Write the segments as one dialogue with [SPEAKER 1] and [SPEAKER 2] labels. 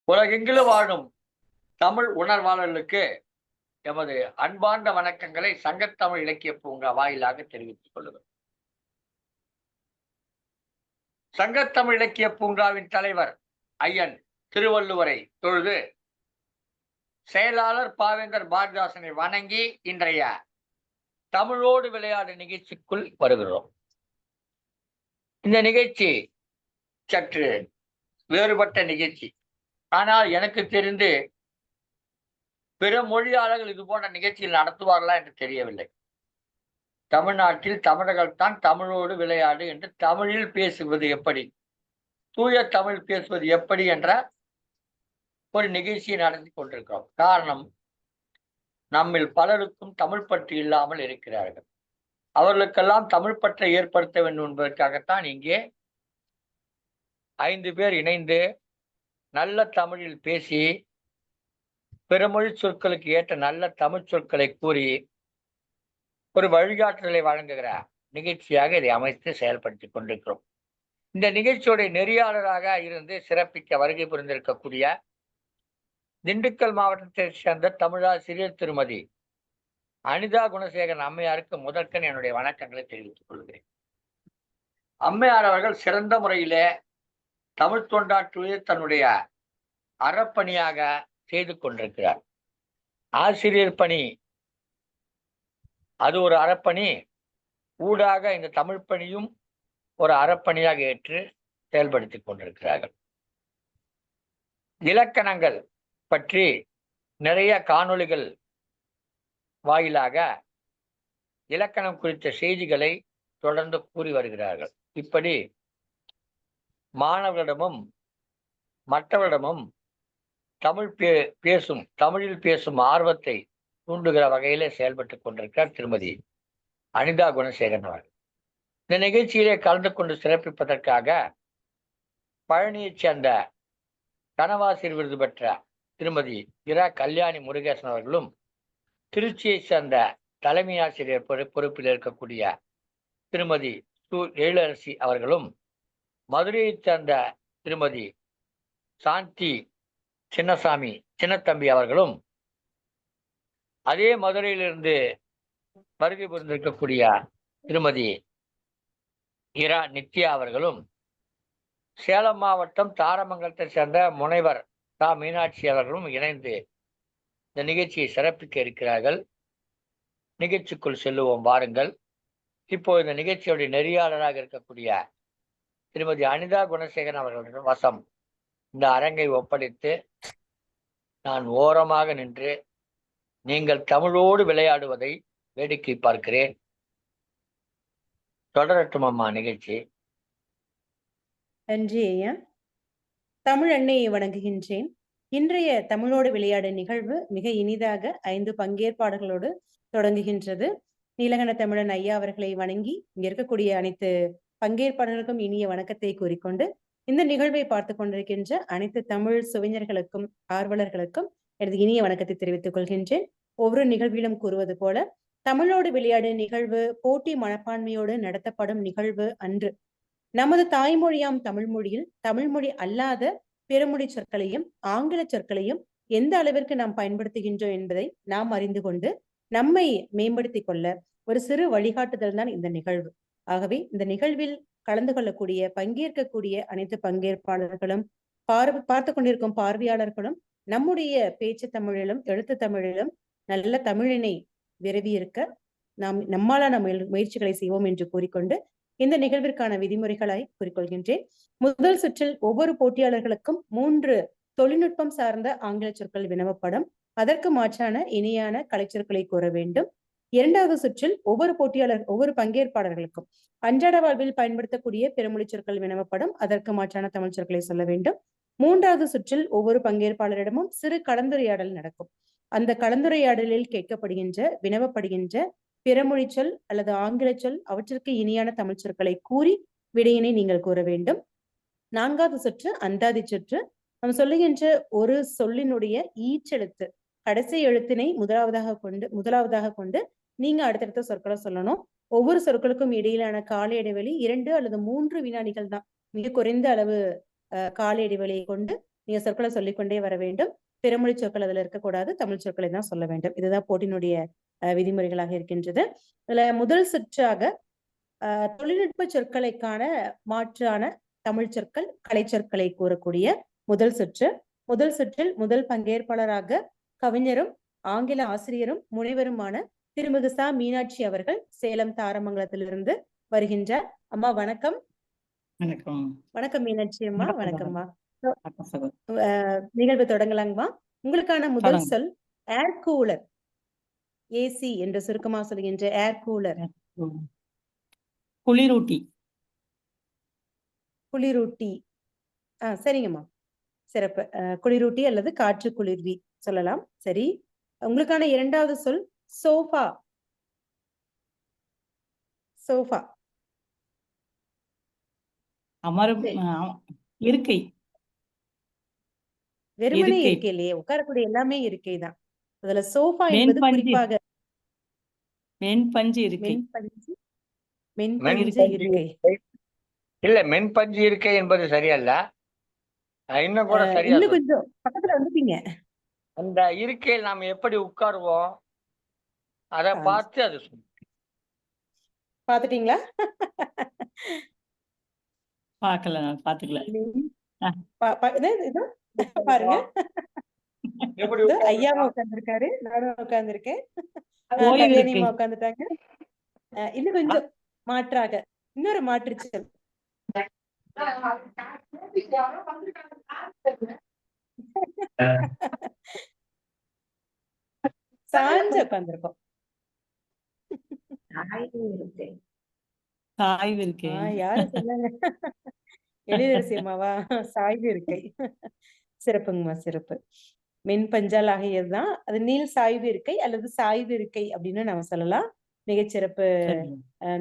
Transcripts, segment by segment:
[SPEAKER 1] உலகெங்கிலும் வாழும் தமிழ் உணர்வாளர்களுக்கு எமது அன்பார்ந்த வணக்கங்களை சங்கத்தமிழ் இலக்கிய பூங்கா வாயிலாக தெரிவித்துக் கொள்கிறோம். சங்கத்தமிழ் இலக்கிய பூங்காவின் தலைவர் ஐயன் திருவள்ளுவரை தொழுது செயலாளர் பாவேந்தர் பாரதிதாசனை வணங்கி இன்றைய தமிழோடு விளையாடு நிகழ்ச்சிக்குள் வருகிறோம். இந்த நிகழ்ச்சி சற்று வேறுபட்ட நிகழ்ச்சி. ஆனால் எனக்கு தெரிந்து பிற மொழியாளர்கள் இது போன்ற நிகழ்ச்சிகள் நடத்துவார்களா என்று தெரியவில்லை. தமிழ்நாட்டில் தமிழர்கள் தான் தமிழோடு விளையாடு என்று தமிழில் பேசுவது எப்படி, தூய தமிழ் பேசுவது எப்படி என்ற ஒரு நிகழ்ச்சியை நடத்தி கொண்டிருக்கிறோம். காரணம், நம்மில் பலருக்கும் தமிழ் பற்று இல்லாமல் இருக்கிறார்கள். அவர்களுக்கெல்லாம் தமிழ் பற்றை ஏற்படுத்த வேண்டும் என்பதற்காகத்தான் இங்கே 5 பேர் இணைந்து நல்ல தமிழில் பேசி பிறமொழி சொற்களுக்கு ஏற்ற நல்ல தமிழ் சொற்களை கூறி ஒரு வழிகாட்டுதலை வழங்குகிற நிகழ்ச்சியாக இதை அமைத்து செயல்படுத்தி கொண்டிருக்கிறோம். இந்த நிகழ்ச்சியுடைய நெறியாளராக இருந்து சிறப்பிக்க வருகை புரிந்திருக்கக்கூடிய திண்டுக்கல் மாவட்டத்தை சேர்ந்த தமிழாசிரியர் திருமதி அனிதா குணசேகரன் அம்மையாருக்கு முதற்கண் என்னுடைய வணக்கங்களை தெரிவித்துக் கொள்கிறேன். அம்மையார் அவர்கள் சிறந்த முறையிலே தமிழ் தொண்டாற்றுவதில் தன்னுடைய அறப்பணியாக செய்து கொண்டிருக்கிறார். ஆசிரியர் பணி அது ஒரு அறப்பணி, ஊடாக இந்த தமிழ் பணியும் ஒரு அறப்பணியாக ஏற்று செயல்படுத்தி கொண்டிருக்கிறார்கள். இலக்கணங்கள் பற்றி நிறைய காணொளிகள் வாயிலாக இலக்கணம் குறித்த செய்திகளை தொடர்ந்து கூறி வருகிறார்கள். இப்படி மாணவர்களிடமும் மற்றவரிடமும் தமிழில் பேசும் ஆர்வத்தை தூண்டுகிற வகையிலே செயல்பட்டு கொண்டிருக்கிறார் திருமதி அனிதா குணசேகரன் அவர்கள். இந்த நிகழ்ச்சியிலே கலந்து கொண்டு சிறப்பிப்பதற்காக பழனியைச் சேர்ந்த கனவாசிரியர் விருது பெற்ற திருமதி இரா கல்யாணி முருகேசன் அவர்களும், திருச்சியை சேர்ந்த தலைமை ஆசிரியர் பொறுப்பில் இருக்கக்கூடிய திருமதி சு எழிலரசி அவர்களும், மதுரையைச் சேர்ந்த திருமதி சாந்தி சின்னத்தம்பி அவர்களும், அதே மதுரையிலிருந்து வருகை புரிந்திருக்கக்கூடிய திருமதி இரா நித்யா அவர்களும், சேலம் மாவட்டம் தாரமங்கலத்தை சேர்ந்த முனைவர் தா மீனாட்சி அவர்களும் இணைந்து இந்த நிகழ்ச்சியை சிறப்பிக்க இருக்கிறார்கள். நிகழ்ச்சிக்குள் செல்லுவோம் வாருங்கள். இப்போ இந்த நிகழ்ச்சியுடைய நெறியாளராக இருக்கக்கூடிய திருமதி அனிதா குணசேகரன் அவர்களின் வசம் இந்த அரங்கை ஒப்படைத்து நான் ஓரமாக நின்று நீங்கள் தமிழோடு விளையாடுவதை வேடிக்கை பார்க்கிறேன். தொடரட்டும் அம்மா நிகழ்ச்சி.
[SPEAKER 2] நன்றி ஐயா. தமிழ் அன்னையை வணங்குகின்றேன். இன்றைய தமிழோடு விளையாடு நிகழ்வு மிக இனிதாக 5 பங்கேற்பாளர்களோடு தொடங்குகின்றது. நீலகண்ட தமிழன் ஐயா அவர்களை வணங்கி இங்க இருக்கக்கூடிய அனைத்து பங்கேற்பாளர்களுக்கும் இனிய வணக்கத்தை கூறிக்கொண்டு, இந்த நிகழ்வை பார்த்து கொண்டிருக்கின்ற அனைத்து தமிழ் சுவிஞர்களுக்கும் ஆர்வலர்களுக்கும் எனது இனிய வணக்கத்தை தெரிவித்துக் கொள்கின்றேன். ஒவ்வொரு நிகழ்விலும் கூறுவது போல, தமிழோடு விளையாடு நிகழ்வு போட்டி மனப்பான்மையோடு நடத்தப்படும் நிகழ்வு அன்று நமது தாய்மொழியாம் தமிழ் மொழியில் தமிழ்மொழி அல்லாத பிறமொழி சொற்களையும் ஆங்கில சொற்களையும் எந்த அளவிற்கு நாம் பயன்படுத்துகின்றோம் என்பதை நாம் அறிந்து கொண்டு நம்மை மேம்படுத்திக் கொள்ள ஒரு சிறு வழிகாட்டுதல் தான் இந்த நிகழ்வு. ஆகவே இந்த நிகழ்வில் கலந்து கொள்ளக்கூடிய பங்கேற்கக்கூடிய அனைத்து பங்கேற்பாளர்களும் பார்த்து கொண்டிருக்கும் பார்வையாளர்களும் நம்முடைய பேச்சு தமிழிலும் எழுத்து தமிழிலும் நல்ல தமிழினை விரவி இருக்க நம்மாலான முயற்சிகளை செய்வோம் என்று கூறிக்கொண்டு இந்த நிகழ்விற்கான விதிமுறைகளாய் கூறிக்கொள்கின்றேன். முதல் சுற்றில் ஒவ்வொரு போட்டியாளர்களுக்கும் 3 தொழில்நுட்பம் சார்ந்த ஆங்கில சொற்கள் வினவப்படும். அதற்கு மாற்றான இணையான கலைச்சொற்களை கூற வேண்டும். 2வது சுற்றில் ஒவ்வொரு பங்கேற்பாளர்களுக்கும் அன்றாட வாழ்வில் பயன்படுத்தக்கூடிய பிறமொழி சொற்கள் வினவப்படும். அதற்கு மாற்றான தமிழ் சொற்களை சொல்ல வேண்டும். 3வது சுற்றில் ஒவ்வொரு பங்கேற்பாளரிடமும் சிறு கலந்துரையாடல் நடக்கும். அந்த கலந்துரையாடலில் வினவப்படுகின்ற பிறமொழி சொல் அல்லது ஆங்கில சொல், அவற்றிற்கு இணையான தமிழ் சொற்களை கூறி விடையினை நீங்கள் கூற வேண்டும். 4வது சுற்று அந்தாதி சுற்று. நாம் சொல்லுகின்ற ஒரு சொல்லினுடைய ஈச்செழுத்து கடைசி எழுத்தினை முதலாவதாக கொண்டு நீங்க அடுத்தடுத்த சொற்களை சொல்லணும். ஒவ்வொரு சொற்களுக்கும் இடையிலான கால இடைவெளி 2 அல்லது 3 வினாடிகள் தான். மிக குறைந்த அளவு கால இடைவெளியை கொண்டு நீங்க சொற்களை சொல்லிக்கொண்டே வர வேண்டும். பிறமொழி சொற்கள் அதுல இருக்கக்கூடாது. தமிழ் சொற்களை தான் சொல்ல வேண்டும். இதுதான் போட்டியினுடைய விதிமுறைகளாக இருக்கின்றது. இதுல முதல் சுற்றாக தொழில்நுட்ப சொற்களைக்கான மாற்றான தமிழ் சொற்கள், கலை சொற்களை கூறக்கூடிய முதல் சுற்று. முதல் சுற்றில் முதல் பங்கேற்பாளராக கவிஞரும் ஆங்கில ஆசிரியரும் முனைவருமான திருமிகு ச. மீனாட்சி அவர்கள் சேலம் தாரமங்கலத்திலிருந்து வருகின்றார். அம்மா வணக்கம்.
[SPEAKER 3] வணக்கம்.
[SPEAKER 2] வணக்கம் மீனாட்சி அம்மா. வணக்கம்மா.
[SPEAKER 3] வணக்கம் சகோதரி.
[SPEAKER 2] நிகழ்வு தொடங்கலாங்கம்மா. உங்களுக்கான முதல் சொல் ஏர் கூலர். ஏசி என்று சுருக்கமா சொல்கின்ற ஏர் கூலர்.
[SPEAKER 3] குளிரூட்டி.
[SPEAKER 2] குளிரூட்டி. சரிங்கம்மா, சிறப்பு. குளிரூட்டி அல்லது காற்று குளிர்வி சொல்லலாம். சரி, உங்களுக்கான இரண்டாவது சொல் சோஃபா. சோஃபா.
[SPEAKER 3] அமரும் இருக்கை.
[SPEAKER 2] வெறுமனே இருக்கை இல்லையே, உட்காரக்கூடிய எல்லாமே இருக்கை தான். அதுல சோஃபா என்பது குறிப்பாக
[SPEAKER 3] மென்பஞ்சு இருக்கை.
[SPEAKER 2] மென்பஞ்சு இருக்கை
[SPEAKER 1] இல்ல, மென்பஞ்சு இருக்கை என்பது சரியல்ல. இன்னும் கூட சரியா,
[SPEAKER 2] இன்னும் கொஞ்சம் பக்கத்துல வந்துட்டீங்க.
[SPEAKER 1] அந்த இருக்கையில் நாம் எப்படி உட்காருவோம் அதை பார்த்து அது
[SPEAKER 2] பாத்துட்டீங்களா?
[SPEAKER 3] பாக்கல, நான் பாத்துக்கல.
[SPEAKER 2] பாருங்க, ஐயாவும் உட்கார்ந்துருக்காரு, நானும் உட்கார்ந்துருக்கேன், கல்யாணிமா உட்கார்ந்துட்டாங்க. இன்னும் கொஞ்சம் மாற்றாக இன்னொரு மாற்றுச்சொல் சாஞ்சு உட்கார்ந்துருக்கோம்.
[SPEAKER 3] சாய்வு இருக்கை.
[SPEAKER 2] யாரு சொன்னாங்க? எழிலரசி அம்மாவா? சாய்வு இருக்கை. சிறப்புங்கம்மா, சிறப்பு. மென்பஞ்சால் ஆகியதுதான் அது. நீள் சாய்வு இருக்கை அல்லது சாய்வு இருக்கை அப்படின்னு நம்ம சொல்லலாம். மிகச்சிறப்பு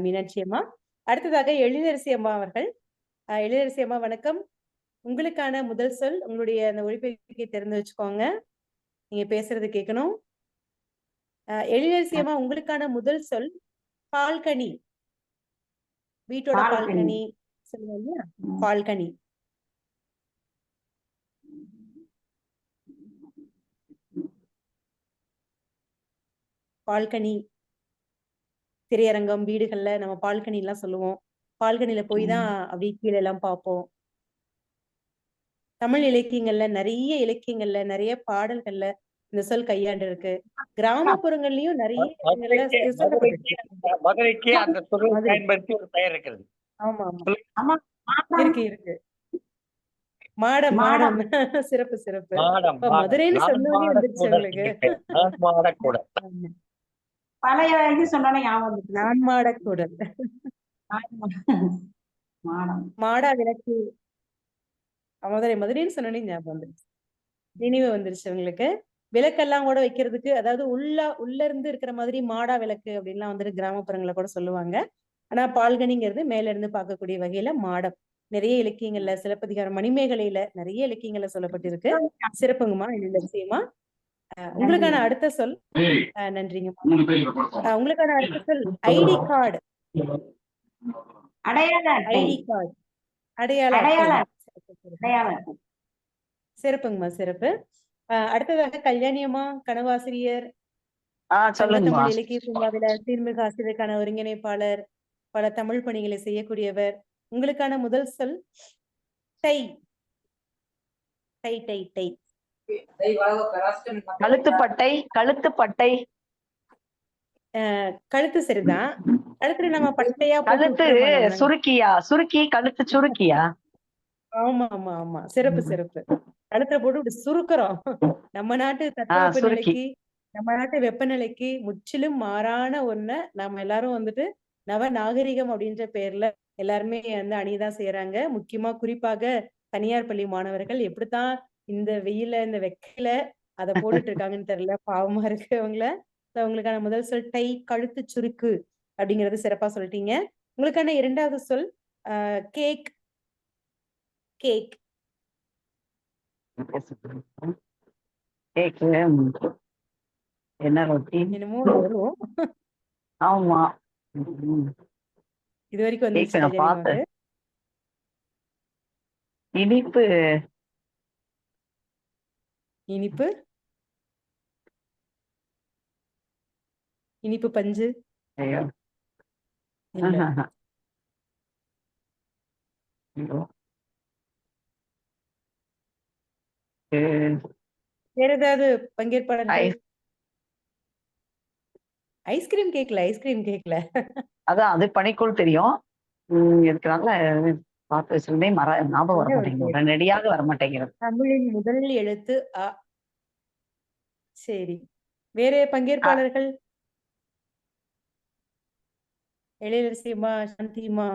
[SPEAKER 2] மீனாட்சி அம்மா. அடுத்ததாக எழிலரசி அம்மா அவர்கள். எழிலரசி அம்மா வணக்கம். உங்களுக்கான முதல் சொல், உங்களுடைய அந்த ஒளிபெருக்கியை திறந்து வச்சுக்கோங்க, நீங்க பேசுறது கேட்கணும். எழிலரசி அம்மா, உங்களுக்கான முதல் சொல் பால்கனி. வீட்டோட பால்கனி சொல்லுவாங்க இல்லையா, பால்கனி. பால்கனி திரையரங்கம், வீடுகள்ல நம்ம பால்கனி எல்லாம் சொல்லுவோம். பால்கனில போய் தான் அப்படியே கீழே எல்லாம் பார்ப்போம். தமிழ் இலக்கியங்கள்ல, நிறைய இலக்கியங்கள்ல, நிறைய பாடல்கள்ல இந்த சொல் கையாண்டு இருக்கு. கிராமப்புறங்கள்லயும் நிறைய
[SPEAKER 1] மதுரைக்கு அந்த சொல்லை பயன்படுத்தி ஒரு பெயர் இருக்கிறது.
[SPEAKER 2] ஆமா ஆமா, இருக்கு இருக்கு. மாடம், மாடம். சிறப்பு, சிறப்பு. மதுரைன்னு சொன்னோனே வந்துருச்சு உங்களுக்கு.
[SPEAKER 4] பழைய இது சொன்னாலே ஞாபகம்.
[SPEAKER 2] நான்மாடக்கூடல். மாடா விளக்கு. மதுரை, மதுரைன்னு சொன்னோனே ஞாபகம் வந்துருச்சு, நினைவு வந்துருச்சு உங்களுக்கு. விளக்கெல்லாம் கூட வைக்கிறதுக்கு, அதாவது உள்ள இருந்து இருக்கிற மாதிரி மாடா விளக்கு அப்படின்லாம் வந்துட்டு கிராமப்புறங்களை கூட சொல்லுவாங்க. ஆனா பால்கனிங்கிறது மேல இருந்து பார்க்கக்கூடிய வகையில மாடம். நிறைய இலக்கியங்கள்ல, சிலப்பதிகாரம், மணிமேகலையில நிறைய இலக்கியங்கள்ல சொல்லப்பட்டிருக்கு. சிறப்புங்கம்மா, நிச்சயமா. உங்களுக்கான அடுத்த சொல், நன்றிங்கம்மா. உங்களுக்கான அடுத்த சொல் ஐடி கார்டு. ஐடி கார்டு, அடையாள. சிறப்புங்கம்மா, சிறப்பு. அடுத்ததாக கல்யாணியம்மா, கனவாசிரியர், தமிழ் இலக்கிய பூங்காவில தீர்மிகு ஆசிரியருக்கான ஒருங்கிணைப்பாளர், பல தமிழ் பணிகளை செய்யக்கூடியவர். உங்களுக்கான முதல் சொல் டை. Tie tie tie.
[SPEAKER 4] கழுத்துப்பட்டை. கழுத்துப்பட்டை.
[SPEAKER 2] கழுத்து சரிதான். அடுத்து நம்ம பட்டையா
[SPEAKER 4] கழுத்து சுருக்கியா? சுருக்கி கழுத்து சுருக்கியா?
[SPEAKER 2] ஆமா ஆமா ஆமா, சிறப்பு சிறப்பு. கழுத்துல போட்டு இப்படி சுருக்குறோம். நம்ம நாட்டு தட்பவெப்பநிலைக்கு, நம்ம நாட்டு வெப்பநிலைக்கு முற்றிலும் மாறான ஒண்ண நாம எல்லாரும் வந்துட்டு நவ நாகரிகம் அப்படின்ற பேர்ல எல்லாருமே வந்து அணிதான் செய்யறாங்க. முக்கியமா குறிப்பாக தனியார் பள்ளி மாணவர்கள் எப்படித்தான் இந்த வெயில, இந்த வெக்கையில அதை போட்டுட்டு இருக்காங்கன்னு தெரியல. பாவமா இருக்கு அவங்கள. உங்களுக்கான முதல் சொல் டை, கழுத்து சுருக்கு அப்படிங்கறது சிறப்பா சொல்லிட்டீங்க. உங்களுக்கான இரண்டாவது சொல் கேக். கேக்.
[SPEAKER 4] என்ன ரொட்டி?
[SPEAKER 2] என்னமோ வரும்.
[SPEAKER 4] ஆமா,
[SPEAKER 2] இது வரைக்கும் வந்து
[SPEAKER 4] இனிப்பு.
[SPEAKER 2] இனிப்பு இனிப்பு பஞ்சு
[SPEAKER 4] ஐயோ.
[SPEAKER 2] இல்ல.
[SPEAKER 4] ஐயோ. ஏ,
[SPEAKER 2] வேற ஏதாவது பங்கேற்பாளர்கள்?
[SPEAKER 4] ஐஸ்.
[SPEAKER 2] ஐஸ்கிரீம் கேட்கல.
[SPEAKER 4] அதான் அது பனிக்கூழ் தெரியும். இதுக்குனால பார்த்து வச்சிருந்தே ஞாபகம் வர
[SPEAKER 2] என்ன ஒரு
[SPEAKER 4] மாட்டேங்குது.
[SPEAKER 2] பேர்?
[SPEAKER 4] உடனடியாக வர மாட்டேங்கிறது.
[SPEAKER 2] தமிழின் முதல் எழுத்து அ. சரி. வேற பங்கேற்பாளர்கள்? எழிலரசியம்மா, சாந்தியம்மா,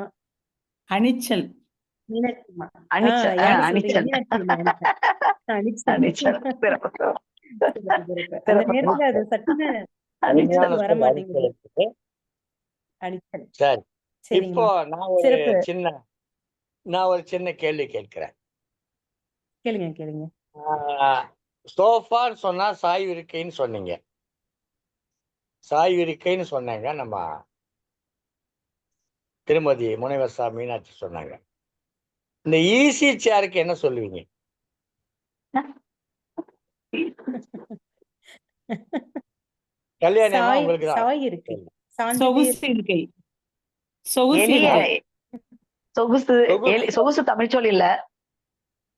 [SPEAKER 3] அணிச்சல்.
[SPEAKER 2] மீனாட்சிம்மா.
[SPEAKER 4] அணிச்சல்.
[SPEAKER 2] யாரு சொல்றீங்க?
[SPEAKER 4] அணிச்சல்.
[SPEAKER 2] மீனாட்சிம்மா. அணிச்சல்.
[SPEAKER 4] அணிச்சல். சிறப்பு.
[SPEAKER 2] சிறப்பு. அந்த நேரத்துல அது சட்டுன்னு
[SPEAKER 1] அருமையான
[SPEAKER 2] வர
[SPEAKER 1] சொல்
[SPEAKER 2] மாட்டேங்குது.
[SPEAKER 1] அணிச்சலுக்கு.
[SPEAKER 2] அணிச்சல்.
[SPEAKER 1] சரி, இப்போ
[SPEAKER 2] சரிங்கம்மா. சிறப்பு.
[SPEAKER 1] நான் ஒரு சின்ன கேள்வி கேட்கிறேன்.
[SPEAKER 2] கேளுங்க.
[SPEAKER 1] சோஃபான்னு சொன்னா சாய்வு இருக்கைன்னு சொன்னீங்க. சாய்வு இருக்கைன்னு சொன்னாங்க. நம்ம திருமதி முனைவர் சா மீனாட்சி சொன்னாங்க. இந்த ஈசி சேருக்கு என்ன சொல்லுவீங்க? கல்யாணமா
[SPEAKER 2] சாய்
[SPEAKER 1] உங்களுக்கு தான்
[SPEAKER 2] சாய் இருக்கு. சாந்தி
[SPEAKER 3] சொகுசு இருக்கை. சொகுசு
[SPEAKER 4] எளிய
[SPEAKER 3] இருக்கை.
[SPEAKER 4] சொகுசு. சொகுசு தமிழ்ச்சொல் இல்ல.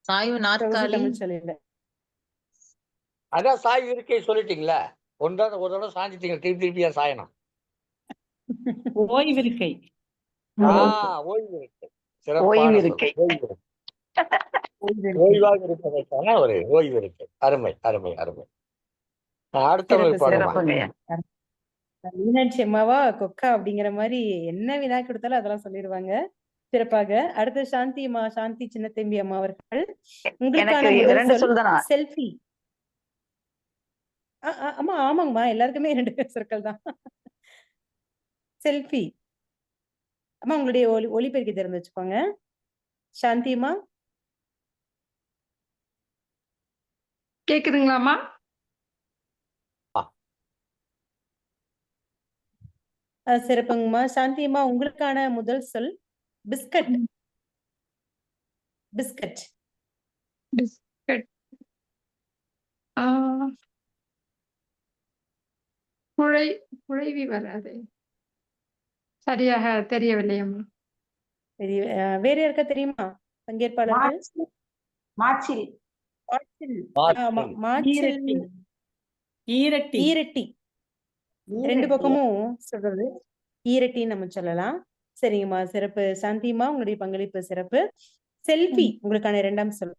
[SPEAKER 5] சாய்வு
[SPEAKER 2] சொகுசு
[SPEAKER 5] நாற்காலி.
[SPEAKER 2] தமிழ் சொல்லில.
[SPEAKER 1] அதான் சாய்வு இருக்கை சொல்லிட்டீங்களா? ஒரு தடவை சாஞ்சிட்டீங்க, திருப்பியா சாயணும்?
[SPEAKER 3] ஓய்வு இருக்கை.
[SPEAKER 1] ஓய்வு இருக்கை.
[SPEAKER 4] ஓய்வு
[SPEAKER 1] சிறப்பான
[SPEAKER 4] இருக்கை.
[SPEAKER 1] சொல். ஓய்வு இருக்கை. ஓய்வாக இருப்பதற்கான ஒரு ஓய்வு இருக்கை. அருமை. அடுத்தவங்களுக்கு போகணுமா?
[SPEAKER 4] சிறப்புங்க.
[SPEAKER 2] மீனாட்சி அம்மாவா கொக்கா அப்படிங்கிற மாதிரி என்ன வினா கொடுத்தாலும் அதெல்லாம் சொல்லிடுவாங்க. சிறப்பாக. அடுத்து சாந்தியம்மா, சாந்தி சின்னத்தம்பி அம்மா அவர்கள். உங்களுக்கான
[SPEAKER 4] எனக்கு
[SPEAKER 2] முதல்
[SPEAKER 4] 2
[SPEAKER 2] சொல்
[SPEAKER 4] சொல் தானா?
[SPEAKER 2] செல்ஃபி. ஆமாங்கம்மா, எல்லாருக்குமே 2 சொற்கள் தான். செல்ஃபி. அம்மா உங்களுடைய ஒலிபெருக்கி திறந்து வச்சுக்கோங்க. சாந்தியம்மா.
[SPEAKER 6] கேக்குதுங்களாம்மா?
[SPEAKER 2] சிறப்புங்கம்மா. சாந்தியம்மா உங்களுக்கான முதல் சொல் பிஸ்கட். பிஸ்கட்.
[SPEAKER 6] பிஸ்கட். குழைவி வராது. சரியாக தெரியவில்லையம்மா.
[SPEAKER 2] வேற யாருக்கா தெரியுமா பங்கேற்பாளர்கள்?
[SPEAKER 4] மாச்சில்.
[SPEAKER 2] ஆமா, மாச்சில்.
[SPEAKER 3] ஈரட்டி.
[SPEAKER 2] ஈரட்டி. 2 பக்கமும் சொல்றது ஈரட்டின்னு நம்ம சொல்லலாம். சரிங்கம்மா, சிறப்பு. சாந்தியம்மா உங்களுடைய பங்களிப்பு சிறப்பு. செல்ஃபி உங்களுக்கான 2ஆம் சொல்.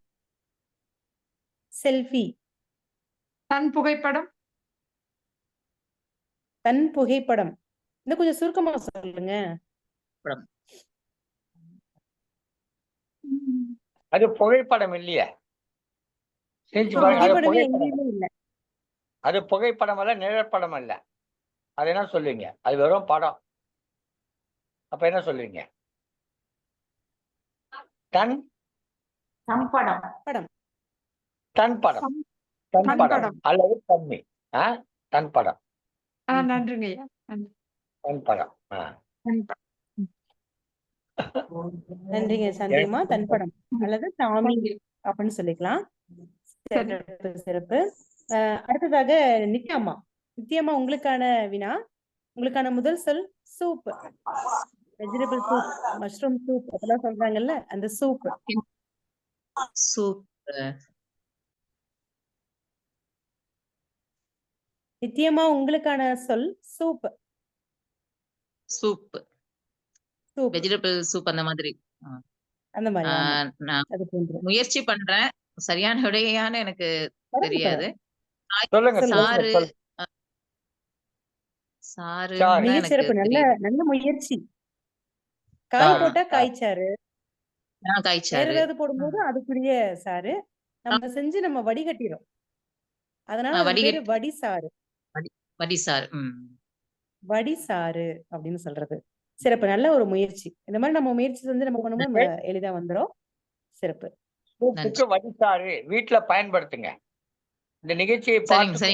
[SPEAKER 2] செல்ஃபி.
[SPEAKER 6] தன் புகைப்படம்.
[SPEAKER 2] தன் புகைப்படம். இன்னும் கொஞ்சம் சுருக்கமா சொல்லுங்க.
[SPEAKER 1] அது புகைப்படம் இல்லையே. செஞ்சு பாருங்க.
[SPEAKER 2] புகைப்படமே எங்கேயுமே இல்ல.
[SPEAKER 1] அது புகைப்படம் அல்ல, நிழற்படம் அல்ல. அது என்ன சொல்லுவீங்க? அது வெறும் படம். அப்ப என்ன சொல்லுவீங்க? தன்
[SPEAKER 2] படம்.
[SPEAKER 1] தன் படம். தன் படம் அல்லது தன்மை. தன் படம்.
[SPEAKER 6] நன்றிங்கய்யா.
[SPEAKER 1] தன் படம்.
[SPEAKER 2] நன்றிங்க சாந்தியம்மா. தன் படம் அல்லது தாமி அப்படின்னு சொல்லிக்கலாம். சிறப்பு. அடுத்ததாக நித்யாம்மா. நித்யாம்மா உங்களுக்கான வினா. உங்களுக்கான முதல் சொல் soup. Vegetable soup, mushroom soup அதெல்லாம் சொல்றாங்கல்ல, அந்த சூப்.
[SPEAKER 5] சூப்.
[SPEAKER 2] நித்யாம்மா உங்களுக்கான சொல் சூப்.
[SPEAKER 5] சூப். வெஜிடபிள் சூப் அந்த மாதிரி.
[SPEAKER 2] அந்த மாதிரி.
[SPEAKER 5] நான் முயற்சி பண்றேன். சரியான விடையான எனக்கு தெரியாது.
[SPEAKER 1] சொல்லுங்க.
[SPEAKER 5] சாறு. சாறு.
[SPEAKER 2] மிகச்சிறப்பு. நல்ல முயற்சி. காய் போட்டா காய்ச்சாறு. வேற ஏதாவது போடும்போது அதுக்குரிய சாறு நம்ம செஞ்சு நம்ம வடிகட்டிடும். அதனால பேரு வடிசாறு.
[SPEAKER 5] வடிசாறு.
[SPEAKER 2] வடிசாறு அப்படின்னு சொல்றது. சிறப்பு. நல்ல ஒரு முயற்சி. இந்த மாதிரி நம்ம முயற்சி செஞ்சு நம்ம பண்ணும்போது எளிதா வந்துரும். சிறப்பு.
[SPEAKER 1] வடிசாறு வீட்டுல பயன்படுத்துங்க. இந்த நிகழ்ச்சியை பார்த்து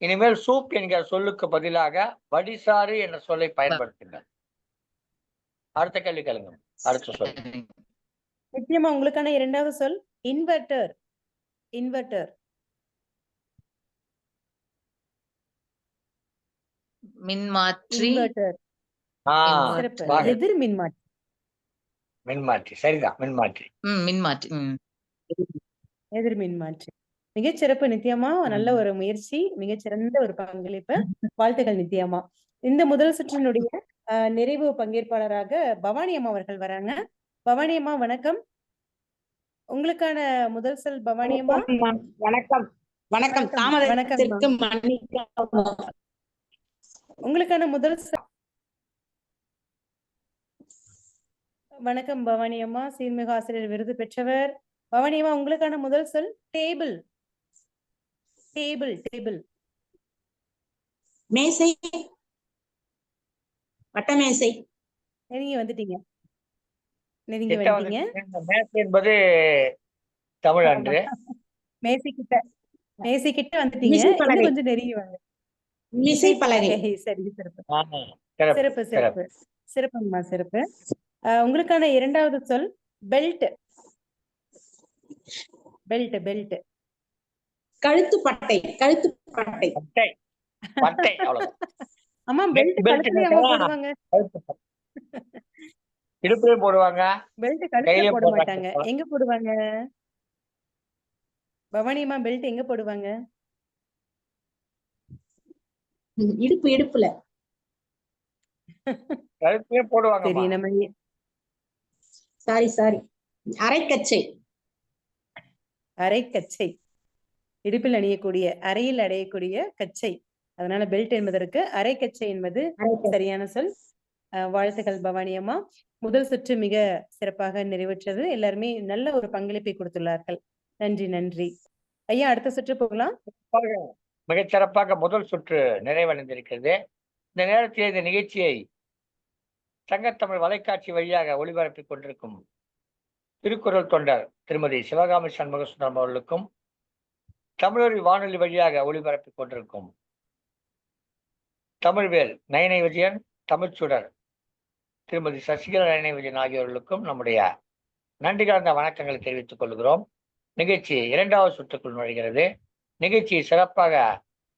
[SPEAKER 1] இனிமேல் சூப் என்கிற சொல்லுக்கு பதிலாக வடிசாறு என்ற சொல்லை பயன்படுத்துங்க. அடுத்த கேள்வி கேளுங்க. அடுத்த சொல்.
[SPEAKER 2] நிச்சயமா உங்களுக்கான 2வது சொல் இன்வெர்டர். இன்வெர்டர்.
[SPEAKER 5] மின்மாற்றி.
[SPEAKER 2] இன்வெர்டர்.
[SPEAKER 1] ஆஹ்
[SPEAKER 2] சிறப்பு.
[SPEAKER 1] வாங்க.
[SPEAKER 2] எதிர் மின்மாற்றி.
[SPEAKER 1] மின்மாற்றி சரிதான், மின்மாற்றி.
[SPEAKER 5] மின்மாற்றி.
[SPEAKER 2] எதிர் மின்மாற்றி. மிகச்சிறப்பு நித்யாமா. நல்ல ஒரு முயற்சி, மிகச்சிறந்த ஒரு பங்களிப்பு. வாழ்த்துக்கள் நித்யாமா. இந்த முதல் சுற்றினுடைய நிறைவு பங்கேற்பாளராக பவானி அம்மா அவர்கள் வராங்க. பவானி அம்மா வணக்கம். உங்களுக்கான முதல் சொல் பவானி அம்மா.
[SPEAKER 7] வணக்கம். வணக்கம். தாமதத்திற்கு மன்னிக்கவும்.
[SPEAKER 2] உங்களுக்கான முதல் சொல். வணக்கம் பவானி அம்மா, சீர்மிகு ஆசிரியர் விருது பெற்றவர். பவானி அம்மா உங்களுக்கான முதல் சொல் டேபிள். Table table.
[SPEAKER 7] மேசை, வட்டமேசை.
[SPEAKER 2] நெருங்கி வந்துட்டீங்க. நெருங்கி
[SPEAKER 1] கிட்ட
[SPEAKER 2] வந்துட்டீங்க.
[SPEAKER 1] வந்து மேசை என்பது தமிழ் அன்று.
[SPEAKER 2] மேசைக்கிட்ட மேசைக்கிட்ட வந்துட்டீங்க.
[SPEAKER 7] விசைப்பலகை.
[SPEAKER 2] இன்னும் கொஞ்சம் நெருங்கி வாங்க.
[SPEAKER 7] விசைப்பலகை.
[SPEAKER 2] சரி, சிறப்பு
[SPEAKER 1] ஆஹ் சிறப்பு
[SPEAKER 2] சிறப்பு
[SPEAKER 1] சிறப்பு.
[SPEAKER 2] சிறப்பு சிறப்புங்கம்மா, சிறப்பு. உங்களுக்கான இரண்டாவது சொல் பெல்ட். Belt belt.
[SPEAKER 7] கழுத்துப்பட்டை. கழுத்துப்பட்டை.
[SPEAKER 1] பட்டை பட்டை அவ்வளவுதான்.
[SPEAKER 2] அம்மா பெல்ட்
[SPEAKER 1] belt
[SPEAKER 2] கழுத்துலயே
[SPEAKER 1] என்னக்கா?
[SPEAKER 2] அம்மா போடுவாங்க.
[SPEAKER 1] கழுத்து பட்டை. இடுப்புலயும் போடுவாங்க.
[SPEAKER 2] பெல்ட் கழுத்துல
[SPEAKER 1] கையிலயும்
[SPEAKER 2] போட
[SPEAKER 1] போடுறாங்க.
[SPEAKER 2] மாட்டாங்க. எங்க போடுவாங்க பவானி அம்மா? பெல்ட் எங்க போடுவாங்க?
[SPEAKER 7] இடுப்பு, இடுப்புல.
[SPEAKER 1] கழுத்துலயும் போடுவாங்க.
[SPEAKER 2] சரி, நம்ம
[SPEAKER 7] சாரி. அரைக்கச்சை.
[SPEAKER 2] அரைக்கச்சை. இடுப்பில் அணியக்கூடிய, அறையில் அடையக்கூடிய கச்சை. அதனால பெல்ட் என்பதற்கு அரைக்கச்சை என்பது
[SPEAKER 7] அரைக்கச்சை.
[SPEAKER 2] சரியான சொல். வாழ்த்துக்கள் பவானி அம்மா. முதல் சுற்று மிக சிறப்பாக நிறைவேற்றது. எல்லாருமே நல்ல ஒரு பங்களிப்பை கொடுத்துள்ளார்கள். நன்றி நன்றி ஐயா. அடுத்த சுற்று போகலாம்.
[SPEAKER 1] மிகச் சிறப்பாக முதல் சுற்று நிறைவடைந்திருக்கிறது. இந்த நேரத்தில் இந்த நிகழ்ச்சியை சங்கத்தமிழ் வலைக்காட்சி வழியாக ஒளிபரப்பிக் கொண்டிருக்கும் திருக்குறள் தொண்டர் திருமதி சிவகாமி சண்முகசுந்தரம் அவர்களுக்கும், தமிழொலி வானொலி வழியாக ஒளிபரப்பிக் கொண்டிருக்கும் தமிழ்வேல் நயனை விஜயன், தமிழ்ச்சுடர் திருமதி சசிகலா நயனை விஜயன் ஆகியோர்களுக்கும் நம்முடைய நன்றி கலந்த வணக்கங்களை தெரிவித்துக் கொள்கிறோம். நிகழ்ச்சி இரண்டாவது சுற்றுக்குள் நுழைகிறது. நிகழ்ச்சியை சிறப்பாக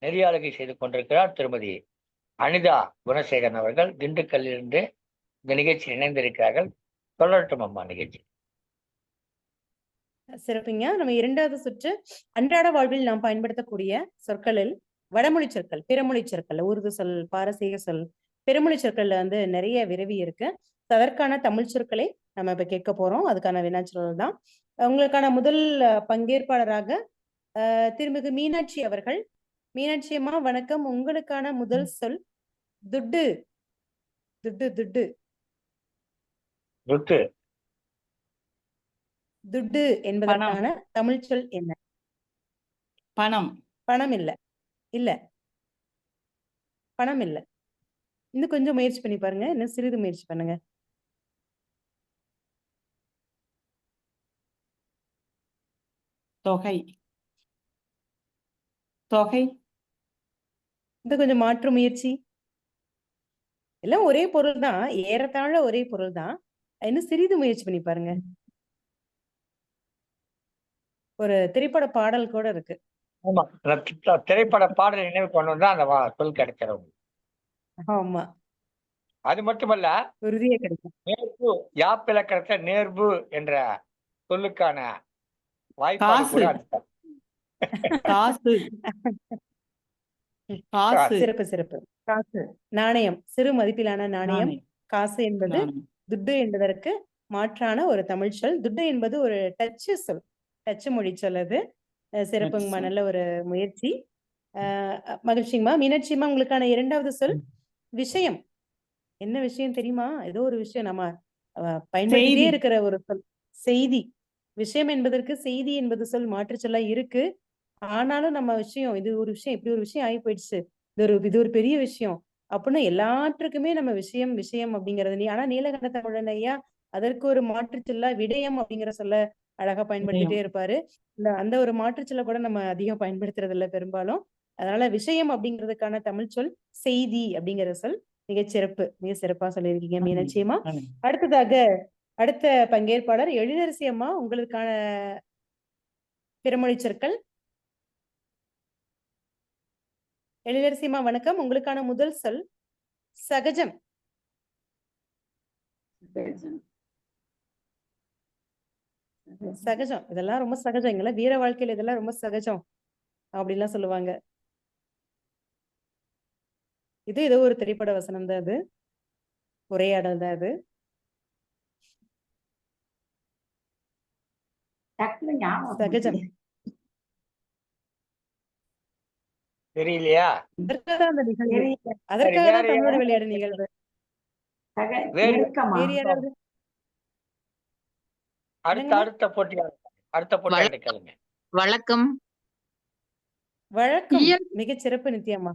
[SPEAKER 1] நெறியாளுகை செய்து கொண்டிருக்கிறார் திருமதி அனிதா குணசேகரன் அவர்கள். திண்டுக்கல்லிருந்து இந்த நிகழ்ச்சியில் இணைந்திருக்கிறார்கள். தொடரட்டும் அம்மா நிகழ்ச்சி.
[SPEAKER 2] சிறப்புங்க. நம்ம இரண்டாவது சுற்று அன்றாட வாழ்வில் நாம் பயன்படுத்தக்கூடிய சொற்களில் வடமொழி சொற்கள், பிறமொழி சொற்கள், உருது சொல், பாரசீக சொல், பிறமொழி சொற்கள்ல வந்து நிறைய விரவி இருக்கு. அதற்கான தமிழ் சொற்களை நம்ம இப்ப கேட்க போறோம். அதுக்கான வினாச்சொல் தான். உங்களுக்கான முதல் பங்கேற்பாளராக திருமிகு மீனாட்சி அவர்கள். மீனாட்சி அம்மா வணக்கம். உங்களுக்கான முதல் சொல் துட்டு. துட்டு துட்டு
[SPEAKER 1] துட்டு.
[SPEAKER 2] துட்டு என்பதற்கான தமிழ் சொல் என்ன?
[SPEAKER 3] பணம்.
[SPEAKER 2] பணம் இல்ல. இல்ல, பணம் இல்ல. இன்னும் கொஞ்சம் முயற்சி பண்ணி பாருங்க. இன்னும் சிறிது முயற்சி பண்ணுங்க.
[SPEAKER 3] தொகை. தொகை.
[SPEAKER 2] இன்னும் கொஞ்சம் மாற்று முயற்சி. எல்லாம் ஒரே பொருள் தான், ஏறத்தாழ ஒரே பொருள் தான். இன்னும் சிறிது முயற்சி பண்ணி பாருங்க. ஒரு திரைப்பட பாடல் கூட இருக்கு.
[SPEAKER 1] ஆமா, திரைப்பட பாடல் நினைவு கொண்டு வந்தா அந்த சொல் கிடைச்சிடும்.
[SPEAKER 2] ஆமா,
[SPEAKER 1] அது மட்டுமல்ல,
[SPEAKER 2] உறுதியே கிடைக்கும்.
[SPEAKER 1] நேர்பு யாப்பிலக்கணத்தை நேர்பு என்ற சொல்லுக்கான வாய்ப்பாடு கூட அதுதான்.
[SPEAKER 3] காசு. காசு.
[SPEAKER 2] சிறப்பு சிறப்பு. காசு, நாணயம், சிறு மதிப்பிலான நாணயம். காசு என்பது துட்டு என்பதற்கு மாற்றான ஒரு தமிழ் சொல். துட்டு என்பது ஒரு டச்சு சொல், டச்சு மொழி சொல். அது சிறப்புங்கம்மா, நல்ல ஒரு முயற்சி. மகிழ்ச்சிங்கம்மா. மீனாட்சிமா உங்களுக்கான இரண்டாவது சொல் விஷயம். என்ன விஷயம் தெரியுமா? ஏதோ ஒரு விஷயம் நம்ம பயன்படுத்திட்டே இருக்கிற ஒரு சொல், செய்தி. விஷயம் என்பதற்கு செய்தி என்பது சொல் மாற்று சொல்லா இருக்கு. ஆனாலும் நம்ம விஷயம், இது ஒரு விஷயம், இப்படி ஒரு விஷயம் ஆகி போயிடுச்சு, இது ஒரு பெரிய விஷயம் அப்படின்னு எல்லாற்றுக்குமே நம்ம விஷயம் விஷயம் அப்படிங்கறது. ஆனா நீலகண்ட தமிழன் ஐயா அதற்கு ஒரு மாற்று சொல்லா விடயம் அப்படிங்கிற சொல்ல அழகா பயன்படுத்திட்டே இருப்பாரு. அந்த ஒரு மாற்று சொல்ல கூட நம்ம அதிகம் பயன்படுத்துறது இல்லை பெரும்பாலும். அதனால விஷயம் அப்படிங்கிறதுக்கான தமிழ் சொல் செய்தி அப்படிங்கிற சொல். மிகச்சிறப்பு, மிக சிறப்பா சொல்லியிருக்கீங்க மீனாட்சியம்மா. அடுத்ததாக அடுத்த பங்கேற்பாளர் எழிலரசி அம்மா. உங்களுக்கான பிறமொழி சொற்கள். எழிலரசி அம்மா வணக்கம். உங்களுக்கான முதல் சொல் சகஜம். சகஜம். இதெல்லாம் ரொம்ப சகஜம். எங்கெல்லாம் வீர வாழ்க்கையில இதெல்லாம் ரொம்ப சகஜம் அப்படின்லாம் சொல்லுவாங்க. ஏதோ ஒரு திரைப்பட வசனம் தான் அது. உரையாடல் தான் அது.
[SPEAKER 7] டக்குனு ஞாபகம்
[SPEAKER 2] சகஜம்.
[SPEAKER 7] வரல.
[SPEAKER 1] தெரியலையா?
[SPEAKER 2] அதற்காக தான் அந்த நிகழ்வு.
[SPEAKER 7] தெரியல.
[SPEAKER 2] அதற்காக
[SPEAKER 1] வேற
[SPEAKER 2] தான் தமிழோடு
[SPEAKER 1] யாராவது
[SPEAKER 2] விளையாடு நிகழ்வு.
[SPEAKER 1] வேறு
[SPEAKER 7] நெருக்கமா?
[SPEAKER 2] வேறு யாராவது? என்னங்கம்மா?
[SPEAKER 1] அடுத்த போட்டியாளர் கேளுங்க.
[SPEAKER 5] வழக்கம்.
[SPEAKER 2] வழக்கம்.
[SPEAKER 6] இயல்
[SPEAKER 2] மிகச் சிறப்பு நித்யாம்மா.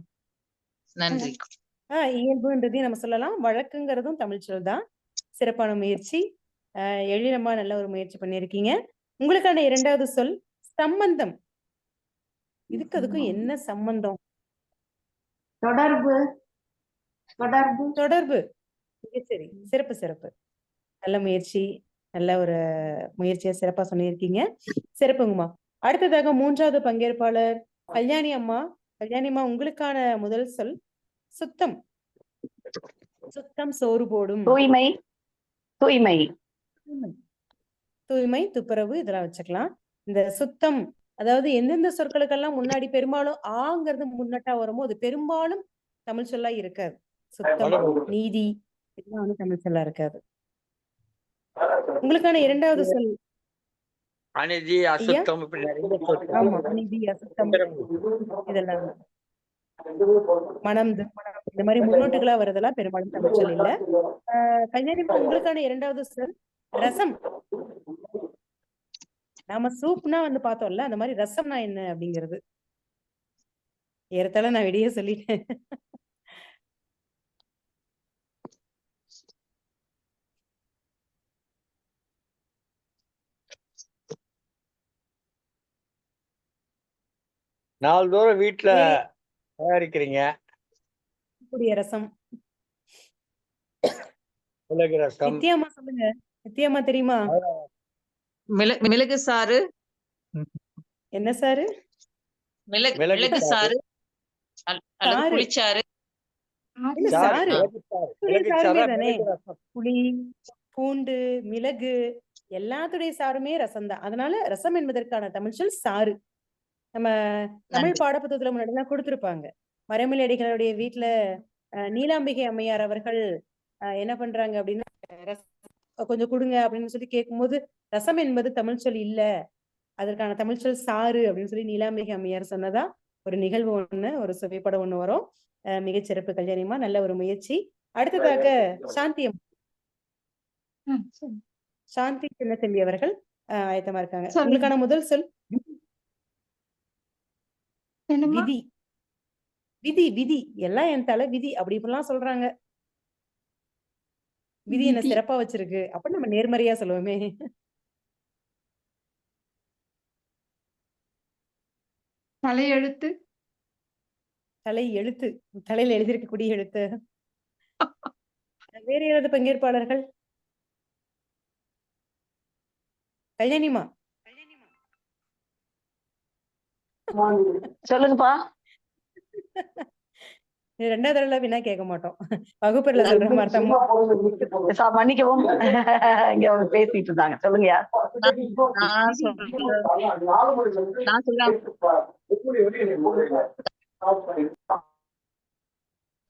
[SPEAKER 5] நன்றி.
[SPEAKER 2] இயல்புன்றதையும் நம்ம சொல்லலாம். வழக்குங்கிறதும் தமிழ் சொல் தான். சிறப்பான முயற்சி. எழிலம்மா நல்ல ஒரு முயற்சி பண்ணியிருக்கீங்க. உங்களுக்கான 2வது சொல் சம்பந்தம். அதுக்கும் என்ன சம்பந்தம்?
[SPEAKER 7] தொடர்பு. தொடர்பு.
[SPEAKER 2] தொடர்பு. மிகச்சரி. சிறப்பு சிறப்பு. நல்ல முயற்சி. நல்ல ஒரு முயற்சியா சிறப்பா சொல்லியிருக்கீங்க. சிறப்புங்கம்மா. அடுத்ததாக 3வது பங்கேற்பாளர் கல்யாணி அம்மா. கல்யாணி அம்மா, உங்களுக்கான முதல் சொல் சுத்தம். சுத்தம் சோறு போடும்.
[SPEAKER 4] தூய்மை. தூய்மை.
[SPEAKER 2] தூய்மை, துப்புரவு இதெல்லாம் வச்சுக்கலாம். இந்த சுத்தம், அதாவது எந்தெந்த சொற்களுக்கெல்லாம் முன்னாடி பெரும்பாலும் ஆங்கிறது முன்னட்டா வருமோ அது பெரும்பாலும் தமிழ் சொல்லா இருக்காது. சுத்தம், நீதி இதெல்லாம் வந்து தமிழ் சொல்லா இருக்காது. உங்களுக்கான 2வது சொல்
[SPEAKER 1] அநீதி,
[SPEAKER 2] ஐயா.
[SPEAKER 1] அசுத்தம், இப்படி நிறைய சொற்கள்.
[SPEAKER 2] ஆமா, அநீதி, அசுத்தம் இதெல்லாம் மனம், துர்மணம் இந்த மாதிரி முன்னோட்டுகளா வருதெல்லாம் பெரும்பாலும் தமிழ் சொல் இல்ல. கல்யாணி, உங்களுக்கான 2வது சொல் ரசம். நாம சூப்னா வந்து பார்த்தோம்ல, அந்த மாதிரி ரசம்னா என்ன அப்படிங்கிறது. ஏறத்தாழ நான் வெளியே சொல்லிட்டேன்.
[SPEAKER 1] நாள்தோறும் வீட்டுல தயாரிக்கிறீங்க
[SPEAKER 2] கூடிய ரசம்.
[SPEAKER 1] மிளகு ரசம்.
[SPEAKER 2] நித்யாம்மா சொல்லுங்க. நித்யாம்மா தெரியுமா?
[SPEAKER 5] மிளகு சாறு.
[SPEAKER 2] என்ன சாரு?
[SPEAKER 5] மிளகு சாறு அல்லது
[SPEAKER 2] சாறு.
[SPEAKER 5] புளிச்சாறு.
[SPEAKER 2] இல்ல,
[SPEAKER 1] சாறு,
[SPEAKER 2] சாறு.
[SPEAKER 1] மிளகு சாறு. மிளகு
[SPEAKER 2] சாறுமே
[SPEAKER 1] சாறு,
[SPEAKER 2] தானே.
[SPEAKER 1] மிளகு ரசம்.
[SPEAKER 2] புளி, பூண்டு, மிளகு எல்லாத்துடைய சாருமே ரசம் தான். அதனால ரசம் என்பதற்கான தமிழ் சொல் சாறு. நம்ம தமிழ்
[SPEAKER 5] நன்றி.
[SPEAKER 2] பாடப்புத்தகத்துல முன்னாடி எல்லாம் கொடுத்திருப்பாங்க. மறைமொழி அடிகளுடைய வீட்டுல நீலாம்பிகை அம்மையார் அவர்கள் என்ன பண்றாங்க அப்படின்னா, கொஞ்சம் கொடுங்க அப்படின்னு சொல்லி கேட்கும்போது, ரசம் என்பது தமிழ் சொல் இல்ல, அதற்கான தமிழ் சொல் சாறு அப்படின்னு சொல்லி நீலாம்பிகை அம்மையார் சொன்னதா ஒரு நிகழ்வு ஒண்ணு, ஒரு சுவைப்படம் ஒண்ணு வரும். மிகச்சிறப்பு கல்யாணிமா, நல்ல ஒரு முயற்சி. அடுத்ததாக சாந்தி அம்மா.
[SPEAKER 6] சரி.
[SPEAKER 2] சாந்தி சின்னத்தம்பி அவர்கள் ஆயத்தமா இருக்காங்க.
[SPEAKER 6] சொல்லுங்க.
[SPEAKER 2] உங்களுக்கான முதல் சொல்
[SPEAKER 6] என்னம்மா?
[SPEAKER 2] விதி. விதி விதி எல்லாம் என் தலை விதி அப்படி இப்படிலாம் சொல்றாங்க. விதி என்ன
[SPEAKER 6] விதி.
[SPEAKER 2] சிறப்பா வச்சிருக்கு அப்படின்னு நம்ம நேர்மறையா சொல்லுவோமே.
[SPEAKER 6] தலையெழுத்து.
[SPEAKER 2] தலை எழுத்து. தலையில எழுதியிருக்கக்கூடிய எழுத்து. வேற யாராவது பங்கேற்பாளர்கள்? கல்யாணிமா.
[SPEAKER 4] சொல்லுங்கப்பா.
[SPEAKER 2] 2வது தடவை வினா கேட்க மாட்டோம். வகுப்பறையில சொல்ற மாதிரி தான்.
[SPEAKER 4] மன்னிக்கவும். இங்க அவங்க பேசிட்டு இருந்தாங்க. சொல்லுங்கயா.
[SPEAKER 5] நான் சொல்றேன்.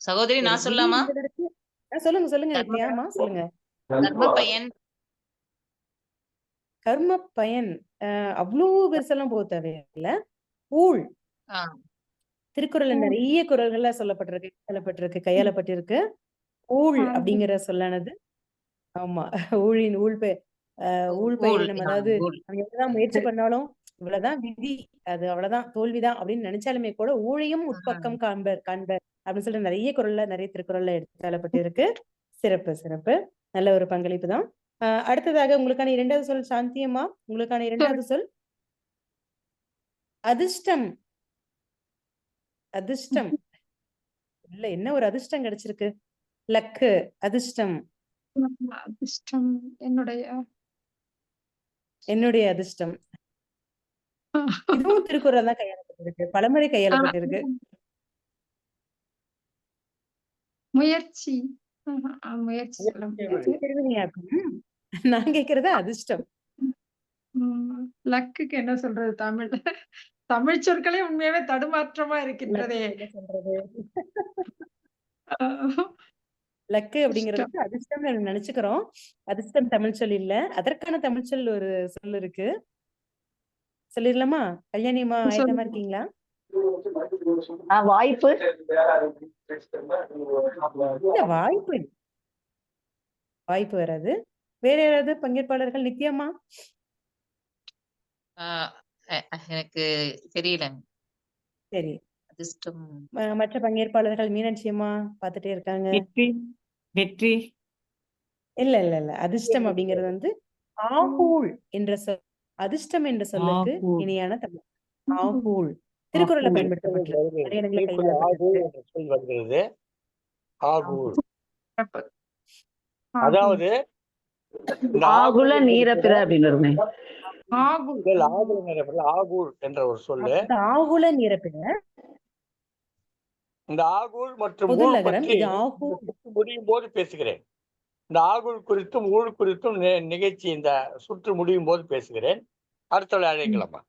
[SPEAKER 5] சகோதரி நான் சொல்லாமா?
[SPEAKER 2] சொல்லுங்க சொல்லுங்க நித்யாமா, சொல்லுங்க.
[SPEAKER 5] கர்ம பயன்.
[SPEAKER 2] கர்ம பயன். அவ்வளவு பெருசெல்லாம் போக தேவையில்ல. ஊழ். திருக்குறள்ல நிறைய குறள்கள்ல சொல்லப்பட்டிருக்கு, கையாளப்பட்டிருக்கு. ஊழ் அப்படிங்கிற சொல்லானது. ஆமா, ஊழின் ஊழ் பயிரினம். அதாவது அவங்க எவ்வளவுதான் முயற்சி பண்ணாலும் இவ்வளவுதான் விதி, அது அவ்வளவுதான் தோல்விதான் அப்படின்னு நினைச்சாலுமே கூட ஊழையும் உட்பக்கம் காண்பர் அப்படின்னு சொல்லிட்டு நிறைய குறள்ல, நிறைய திருக்குறள்ல எடுத்துக்காலப்பட்டிருக்கு. சிறப்பு சிறப்பு. நல்ல ஒரு பங்களிப்பு தான். அடுத்ததாக உங்களுக்கான 2வது சொல் சாந்தியம்மா. உங்களுக்கான 2வது சொல் அதிர்ஷ்டம். அதிர்ஷ்டம் இல்ல, என்ன ஒரு அதிர்ஷ்டம் கிடைச்சிருக்கு. லக்கு, அதிர்ஷ்டம்.
[SPEAKER 6] அதிர்ஷ்டம். என்னுடைய
[SPEAKER 2] அதிர்ஷ்டம். இதுவும் திருக்குறள் தான் கையாளப்பட்டிருக்கு, பலமுறை கையாளப்பட்டிருக்கு.
[SPEAKER 6] முயற்சி. முயற்சி சொல்ல முடியாது.
[SPEAKER 2] திருவினையாக்கும். நான் கேக்குறது அதிர்ஷ்டம்.
[SPEAKER 6] லக்குக்கு என்ன சொல்றது தமிழ்ல? தமிழ் சொற்களே உண்மையாவே தடுமாற்றமா இருக்கின்றதே.
[SPEAKER 2] என்ன சொல்றது?
[SPEAKER 6] அஹ்
[SPEAKER 2] லக்கு அப்படிங்கிறதுக்கு அதிர்ஷ்டம் நினைச்சுக்கிறோம். அதிர்ஷ்டம் தமிழ் சொல் இல்ல. அதற்கான தமிழ் சொல் ஒரு சொல் இருக்கு. சொல்லிடலாமா? கல்யாணிமா ஆயத்தமா இருக்கீங்களா?
[SPEAKER 4] வாய்ப்பு.
[SPEAKER 2] இல்ல, வாய்ப்பு இல்ல. வாய்ப்பு வராது. வேற யாராவது பங்கேற்பாளர்கள்? நித்யாமா?
[SPEAKER 5] எனக்கு தெரியல.
[SPEAKER 2] சரி.
[SPEAKER 5] அதிர்ஷ்டம்.
[SPEAKER 2] மற்ற பங்கேற்பாளர்கள் மீனாட்சியம்மா பாத்துட்டே இருக்காங்க.
[SPEAKER 3] வெற்றி. வெற்றி.
[SPEAKER 2] இல்ல இல்ல இல்ல. அதிர்ஷ்டம் அப்படிங்கிறது வந்து ஆகூழ் என்ற சொல். அதிர்ஷ்டம் என்ற சொல்லுக்கு
[SPEAKER 3] ஆகூழ்.
[SPEAKER 2] இணையான தமிழ் ஆகூழ். திருக்குறள்ல பயன்படுத்தப்பட்டிருக்கு. நிறைய இடங்களில் கையாளப்பட்டிருக்கு.
[SPEAKER 1] சொல் வருகிறது. ஆகூழ்.
[SPEAKER 6] சிறப்பு.
[SPEAKER 1] அதாவது இந்த
[SPEAKER 4] ஆகுல நீரப்பிற அப்படின்னு வருமே.
[SPEAKER 6] ஆகுல்.
[SPEAKER 1] ஆகூழ் என்ற ஒரு சொல்லு.
[SPEAKER 2] அது ஆகுல நிரப்பிட
[SPEAKER 1] இந்த ஆகூழ் மற்றும்
[SPEAKER 2] பொது
[SPEAKER 1] ஊழ்
[SPEAKER 2] நகரம்.
[SPEAKER 1] பற்றி
[SPEAKER 2] இது ஆகூழ்.
[SPEAKER 1] முடியும் போது பேசுகிறேன். இந்த ஆகூழ் குறித்தும் ஊழ் குறித்தும் நிகழ்ச்சி இந்த சுற்று முடியும் போது பேசுகிறேன். அடுத்த அழைக்கலாமா?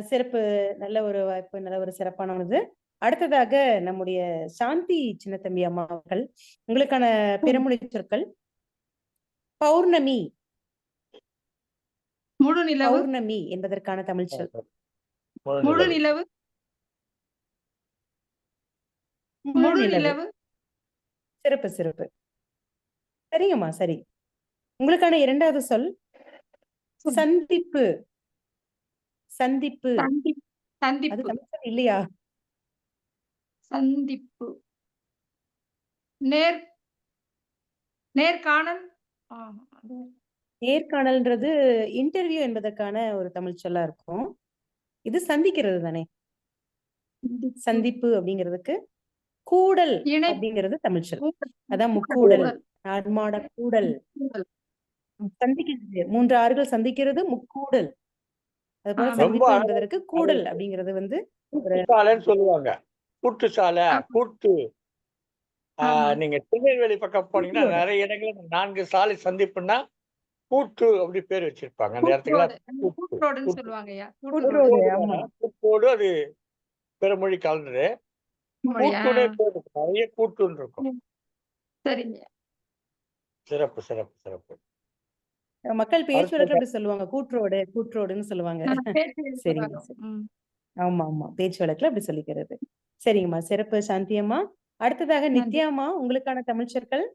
[SPEAKER 2] சிறப்பு. நல்ல ஒரு வாய்ப்பு, நல்ல ஒரு சிறப்பானது. அடுத்ததாக நம்முடைய சாந்தி சின்னத்தம்பி அம்மா அவர்கள், உங்களுக்கான பிறமொழி சொற்கள். பௌர்ணமி.
[SPEAKER 6] முழு நிலவு.
[SPEAKER 2] பௌர்ணமி என்பதற்கான தமிழ் சொல்.
[SPEAKER 6] முழு நிலவு. முழு நிலவு.
[SPEAKER 2] சிறப்பு சிறப்பு. சரிங்கம்மா, சரி. உங்களுக்கான இரண்டாவது சொல் சந்திப்பு. சந்திப்பு. அது
[SPEAKER 6] சந்திப்பு.
[SPEAKER 2] தமிழ் சொல் இல்லையா?
[SPEAKER 6] சந்திப்பு. நேர்காணல்.
[SPEAKER 2] நேர்காணல்ன்றது இன்டர்வியூ என்பதற்கான ஒரு தமிழ் சொல்லா இருக்கும். இது சந்திக்கிறது தானே. சந்திப்பு அப்படிங்கிறதுக்கு கூடல் அப்படிங்கிறது தமிழ் சொல். அதான் முக்கூடல், ஆர்மாட கூடல். சந்திக்கிறது, 3 ஆறுகள் சந்திக்கிறது முக்கூடல். அது போல சந்திப்பு என்பதற்கு கூடல் அப்படிங்கிறது வந்து
[SPEAKER 1] கூட்டுச்சாலைன்னு சொல்லுவாங்க. கூட்டுச்சாலை, கூட்டு. நீங்க திருநெல்வேலி பக்கம் போனீங்கன்னா நிறைய இடங்கள்ல 4 சாலை சந்திப்புன்னா கூட்டு அப்படி பேர் வச்சிருப்பாங்க. அந்த இடத்துல
[SPEAKER 6] கூட்டோடுன்னு சொல்லுவாங்கய்யா.
[SPEAKER 1] கூட்டோடு அது பிறமொழி கலந்துரு. கூட்டுனே பேர் இருக்கு. நிறைய கூட்டுன்னு இருக்கும்.
[SPEAKER 6] சரிங்க.
[SPEAKER 1] சிறப்பு சிறப்பு சிறப்பு.
[SPEAKER 2] மக்கள் பேச்சு வழக்குல அப்படி சொல்லுவாங்க. கூற்றோடு, கூற்றோடுன்னு சொல்லுவாங்க. சரிங்க. ஆமா ஆமா, பேச்சு வழக்குல அப்படி சொல்லிக்கிறது. சரிங்கம்மா, சிறப்பு சாந்தியம்மா. அடுத்ததாக நித்யாம்மா, உங்களுக்கான தமிழ் சொற்கள்.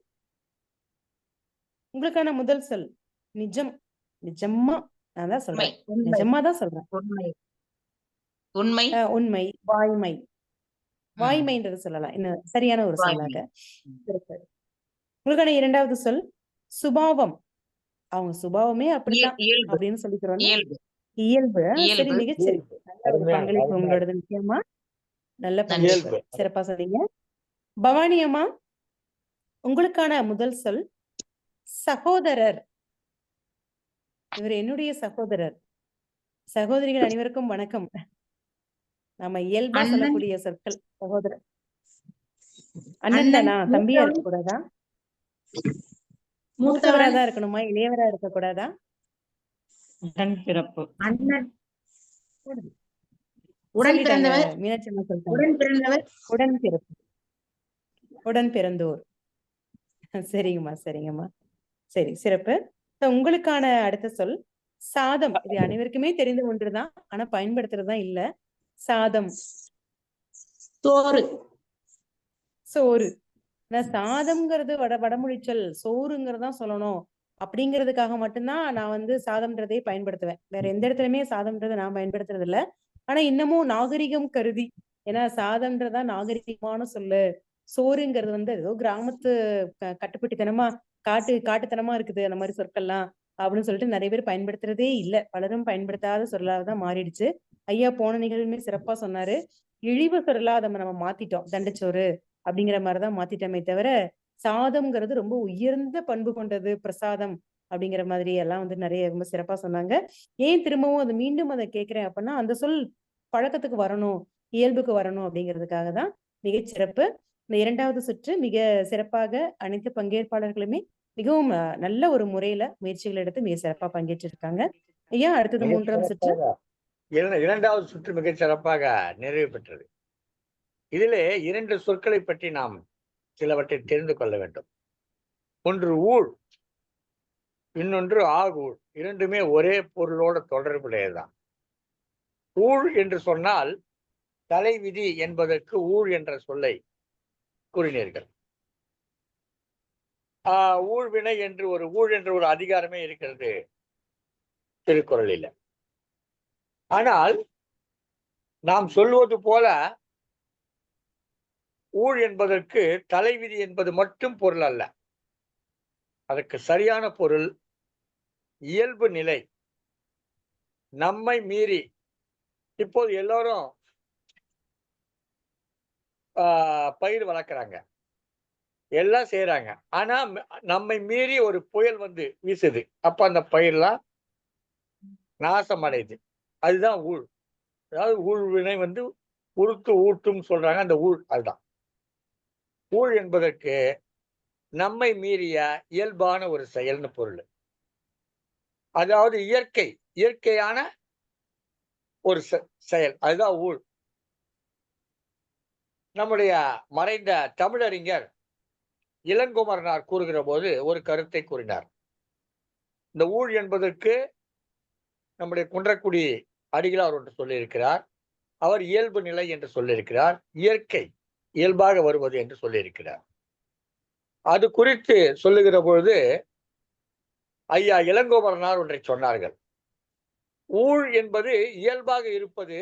[SPEAKER 2] உங்களுக்கான முதல் சொல் நிஜம். நிஜமா நான் தான் சொல்றேன். நிஜமா தான் சொல்றேன்.
[SPEAKER 5] உண்மை.
[SPEAKER 2] உண்மை. வாய்மை. வாய்மைன்றது சொல்லலாம். இன்னும் சரியான ஒரு சொல்லாக. உங்களுக்கான இரண்டாவது சொல் சுபாவம். அவங்க சுபாவமே அப்படிதான் அப்படின்னு சொல்லிக்கிறோம். இயல்பு. சரி, மிகச்சரி. நல்ல ஒரு பங்களிப்பு உங்களோட நிச்சயமா. நல்ல பங்களிப்பு, சிறப்பா சொன்னீங்க. பவானி அம்மா, உங்களுக்கான முதல் சொல் சகோதரர். இவர் என்னுடைய சகோதரர். சகோதரிகள் அனைவருக்கும் வணக்கம். நம்ம இயல்பா சொல்லக்கூடிய சொற்கள் சகோதரர். அண்ணன் தானா? தம்பியா இருக்க கூடாதா? மூத்தவராதான் இருக்கணுமா? இளையவரா இருக்க கூடாதா?
[SPEAKER 3] உடன்பிறப்பு.
[SPEAKER 7] அண்ணன். உடன் பிறந்தவர்.
[SPEAKER 2] மீனாட்சி அம்மா சொல்லிட்டாங்க.
[SPEAKER 7] உடன் பிறந்தவர்.
[SPEAKER 2] உடன் பிறப்பு. உடன் பிறந்தோர். சரிங்கம்மா சரிங்கம்மா. சரி, சிறப்பு. உங்களுக்கான அடுத்த சொல் சாதம். இது அனைவருக்குமே தெரிந்த ஒன்றுதான், ஆனா பயன்படுத்துறதுதான் இல்ல. சாதம்.
[SPEAKER 7] சோறு.
[SPEAKER 2] சோறு. சாதம்ங்கிறது வடமொழி சொல். சோறுங்கிறதா சொல்லணும் அப்படிங்கிறதுக்காக மட்டும்தான் நான் வந்து சாதம்ன்றதே பயன்படுத்துவேன். வேற எந்த இடத்துலயுமே சாதம்ன்றதை நான் பயன்படுத்துறது இல்ல. ஆனா இன்னமும் நாகரிகம் கருதி, ஏன்னா சாதம்ன்றதா நாகரிகமான சொல்லு. சோறுங்கிறது வந்து ஏதோ கிராமத்து கட்டுப்பட்டுத்தனமா காட்டுத்தனமா இருக்குது அந்த மாதிரி சொற்கள்லாம் அப்படின்னு சொல்லிட்டு நிறைய பேர் பயன்படுத்துறதே இல்ல. பலரும் பயன்படுத்தாத சொல்லாதான் மாறிடுச்சு. ஐயா போன நிகழ்வுமே சிறப்பா சொன்னாரு. இழிவு சொல்லா அதை நம்ம மாத்திட்டோம். தண்டச்சோறு அப்படிங்கிற மாதிரிதான் மாத்திட்டோமே தவிர சாதம்ங்கிறது ரொம்ப உயர்ந்த பண்பு கொண்டது, பிரசாதம் அப்படிங்கிற மாதிரி எல்லாம் வந்து நிறைய ரொம்ப சிறப்பா சொன்னாங்க. ஏன் திரும்பவும் அது மீண்டும் அதை கேட்கிறேன் அப்படின்னா, அந்த சொல் பழக்கத்துக்கு வரணும், இயல்புக்கு வரணும் அப்படிங்கிறதுக்காக தான். மிகச்சிறப்பு. இந்த 2வது சுற்று மிக சிறப்பாக அனைத்து பங்கேற்பாளர்களுமே மிகவும் நல்ல ஒரு முறையில முயற்சிகள் எடுத்து மிக சிறப்பா பங்கேற்றிருக்காங்க. ஐயா, அடுத்தது 3ஆம் சுற்று.
[SPEAKER 1] இரண்டாவது சுற்று மிகச் சிறப்பாக நிறைவு பெற்றது. இதிலே 2 சொற்களை பற்றி நாம் சிலவற்றை தெரிந்து கொள்ள வேண்டும். ஒன்று ஊழ், இன்னொன்று ஆகூழ். இரண்டுமே ஒரே பொருளோட தொடர்புடையதுதான். ஊழ் என்று சொன்னால் தலைவிதி என்பதற்கு ஊழ் என்ற சொல்லை கூறினீர்கள். ஊழ்வினை என்று ஊழ் என்ற ஒரு அதிகாரமே இருக்கிறது திருக்குறளில். ஆனால் நாம் சொல்வது போல ஊழ் என்பதற்கு தலைவிதி என்பது மட்டும் பொருள் அல்ல. அதற்கு சரியான பொருள் இயல்பு நிலை, நம்மை மீறி. இப்போது எல்லாரும் பயிர் வளர்க்குறாங்க, எல்லாம் செய்யறாங்க. ஆனா நம்மை மீறி ஒரு புயல் வந்து வீசுது, அப்ப அந்த பயிர்லாம் நாசம் அடையுது. அதுதான் ஊழ். அதாவது ஊழ்வினை வந்து உருத்து ஊட்டும் சொல்றாங்க, அந்த ஊழ் அதுதான். ஊழ் என்பதற்கு நம்மை மீறிய இயல்பான ஒரு செயல்னு பொருள். அதாவது இயற்கையான ஒரு செயல், அதுதான் ஊழ். நம்முடைய மறைந்த தமிழறிஞர் இளங்குமரனார் கூறுகிற போது ஒரு கருத்தை கூறினார். இந்த ஊழ் என்பதற்கு நம்முடைய குன்றக்குடி அடிகளார் ஒன்று சொல்லியிருக்கிறார். அவர் இயல்பு நிலை என்று சொல்லியிருக்கிறார், இயல்பாக வருவது என்று சொல்லியிருக்கிறார். அது குறித்து சொல்லுகிற பொழுது ஐயா இளங்கோவரனார் ஒன்றை சொன்னார்கள். ஊழ் என்பது இயல்பாக இருப்பது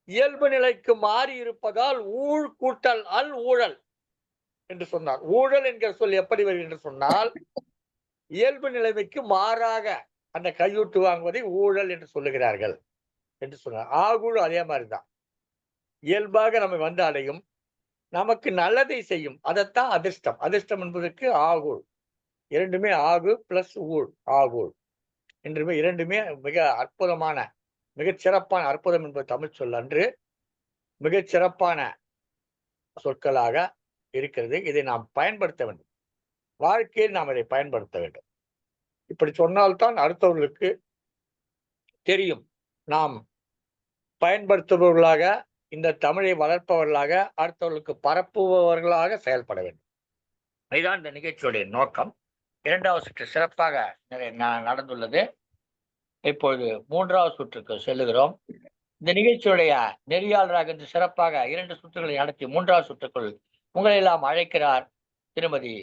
[SPEAKER 1] இயல்பு நிலைக்கு மாறி இருப்பதால் ஊழ் கூட்டல் அல் ஊழல் என்று சொன்னார். ஊழல் என்கிற சொல் எப்படி வரும் என்று சொன்னால் இயல்பு நிலைமைக்கு மாறாக அந்த கையூட்டு வாங்குவதை ஊழல் என்று சொல்லுகிறார்கள் என்று சொன்னார். ஆகூழ் அதே மாதிரிதான். இயல்பாக நம்ம வந்து அடையும், நமக்கு நல்லதை செய்யும், அதைத்தான் அதிர்ஷ்டம். அதிர்ஷ்டம் என்பதற்கு ஆகூழ். இரண்டுமே ஆகு பிளஸ் ஊழ், ஆகூழ் என்றுமே இரண்டுமே மிக அற்புதமான, மிகச் சிறப்பான, அற்புதம் என்பது தமிழ் சொல் அன்று, மிகச் சிறப்பான சொற்களாக இருக்கிறது. இதை நாம் பயன்படுத்த வேண்டும், வாழ்க்கையில் நாம் இதை பயன்படுத்த வேண்டும். இப்படி சொன்னால்தான் அடுத்தவர்களுக்கு தெரியும். நாம் பயன்படுத்துபவர்களாக, இந்த தமிழை வளர்ப்பவர்களாக, அடுத்தவர்களுக்கு பரப்புபவர்களாக செயல்பட வேண்டும். இதுதான் இந்த நிகழ்ச்சியுடைய நோக்கம். 2வது சுற்று சிறப்பாக நடந்துள்ளது. இப்பொழுது 3வது சுற்றுக்கு செல்லுகிறோம். இந்த நிகழ்ச்சியுடைய நெறியாளராக இன்று சிறப்பாக 2 சுற்றுகளை நடத்தி 3வது சுற்றுக்குள் உங்களை எல்லாம் அழைக்கிறார் திருமதி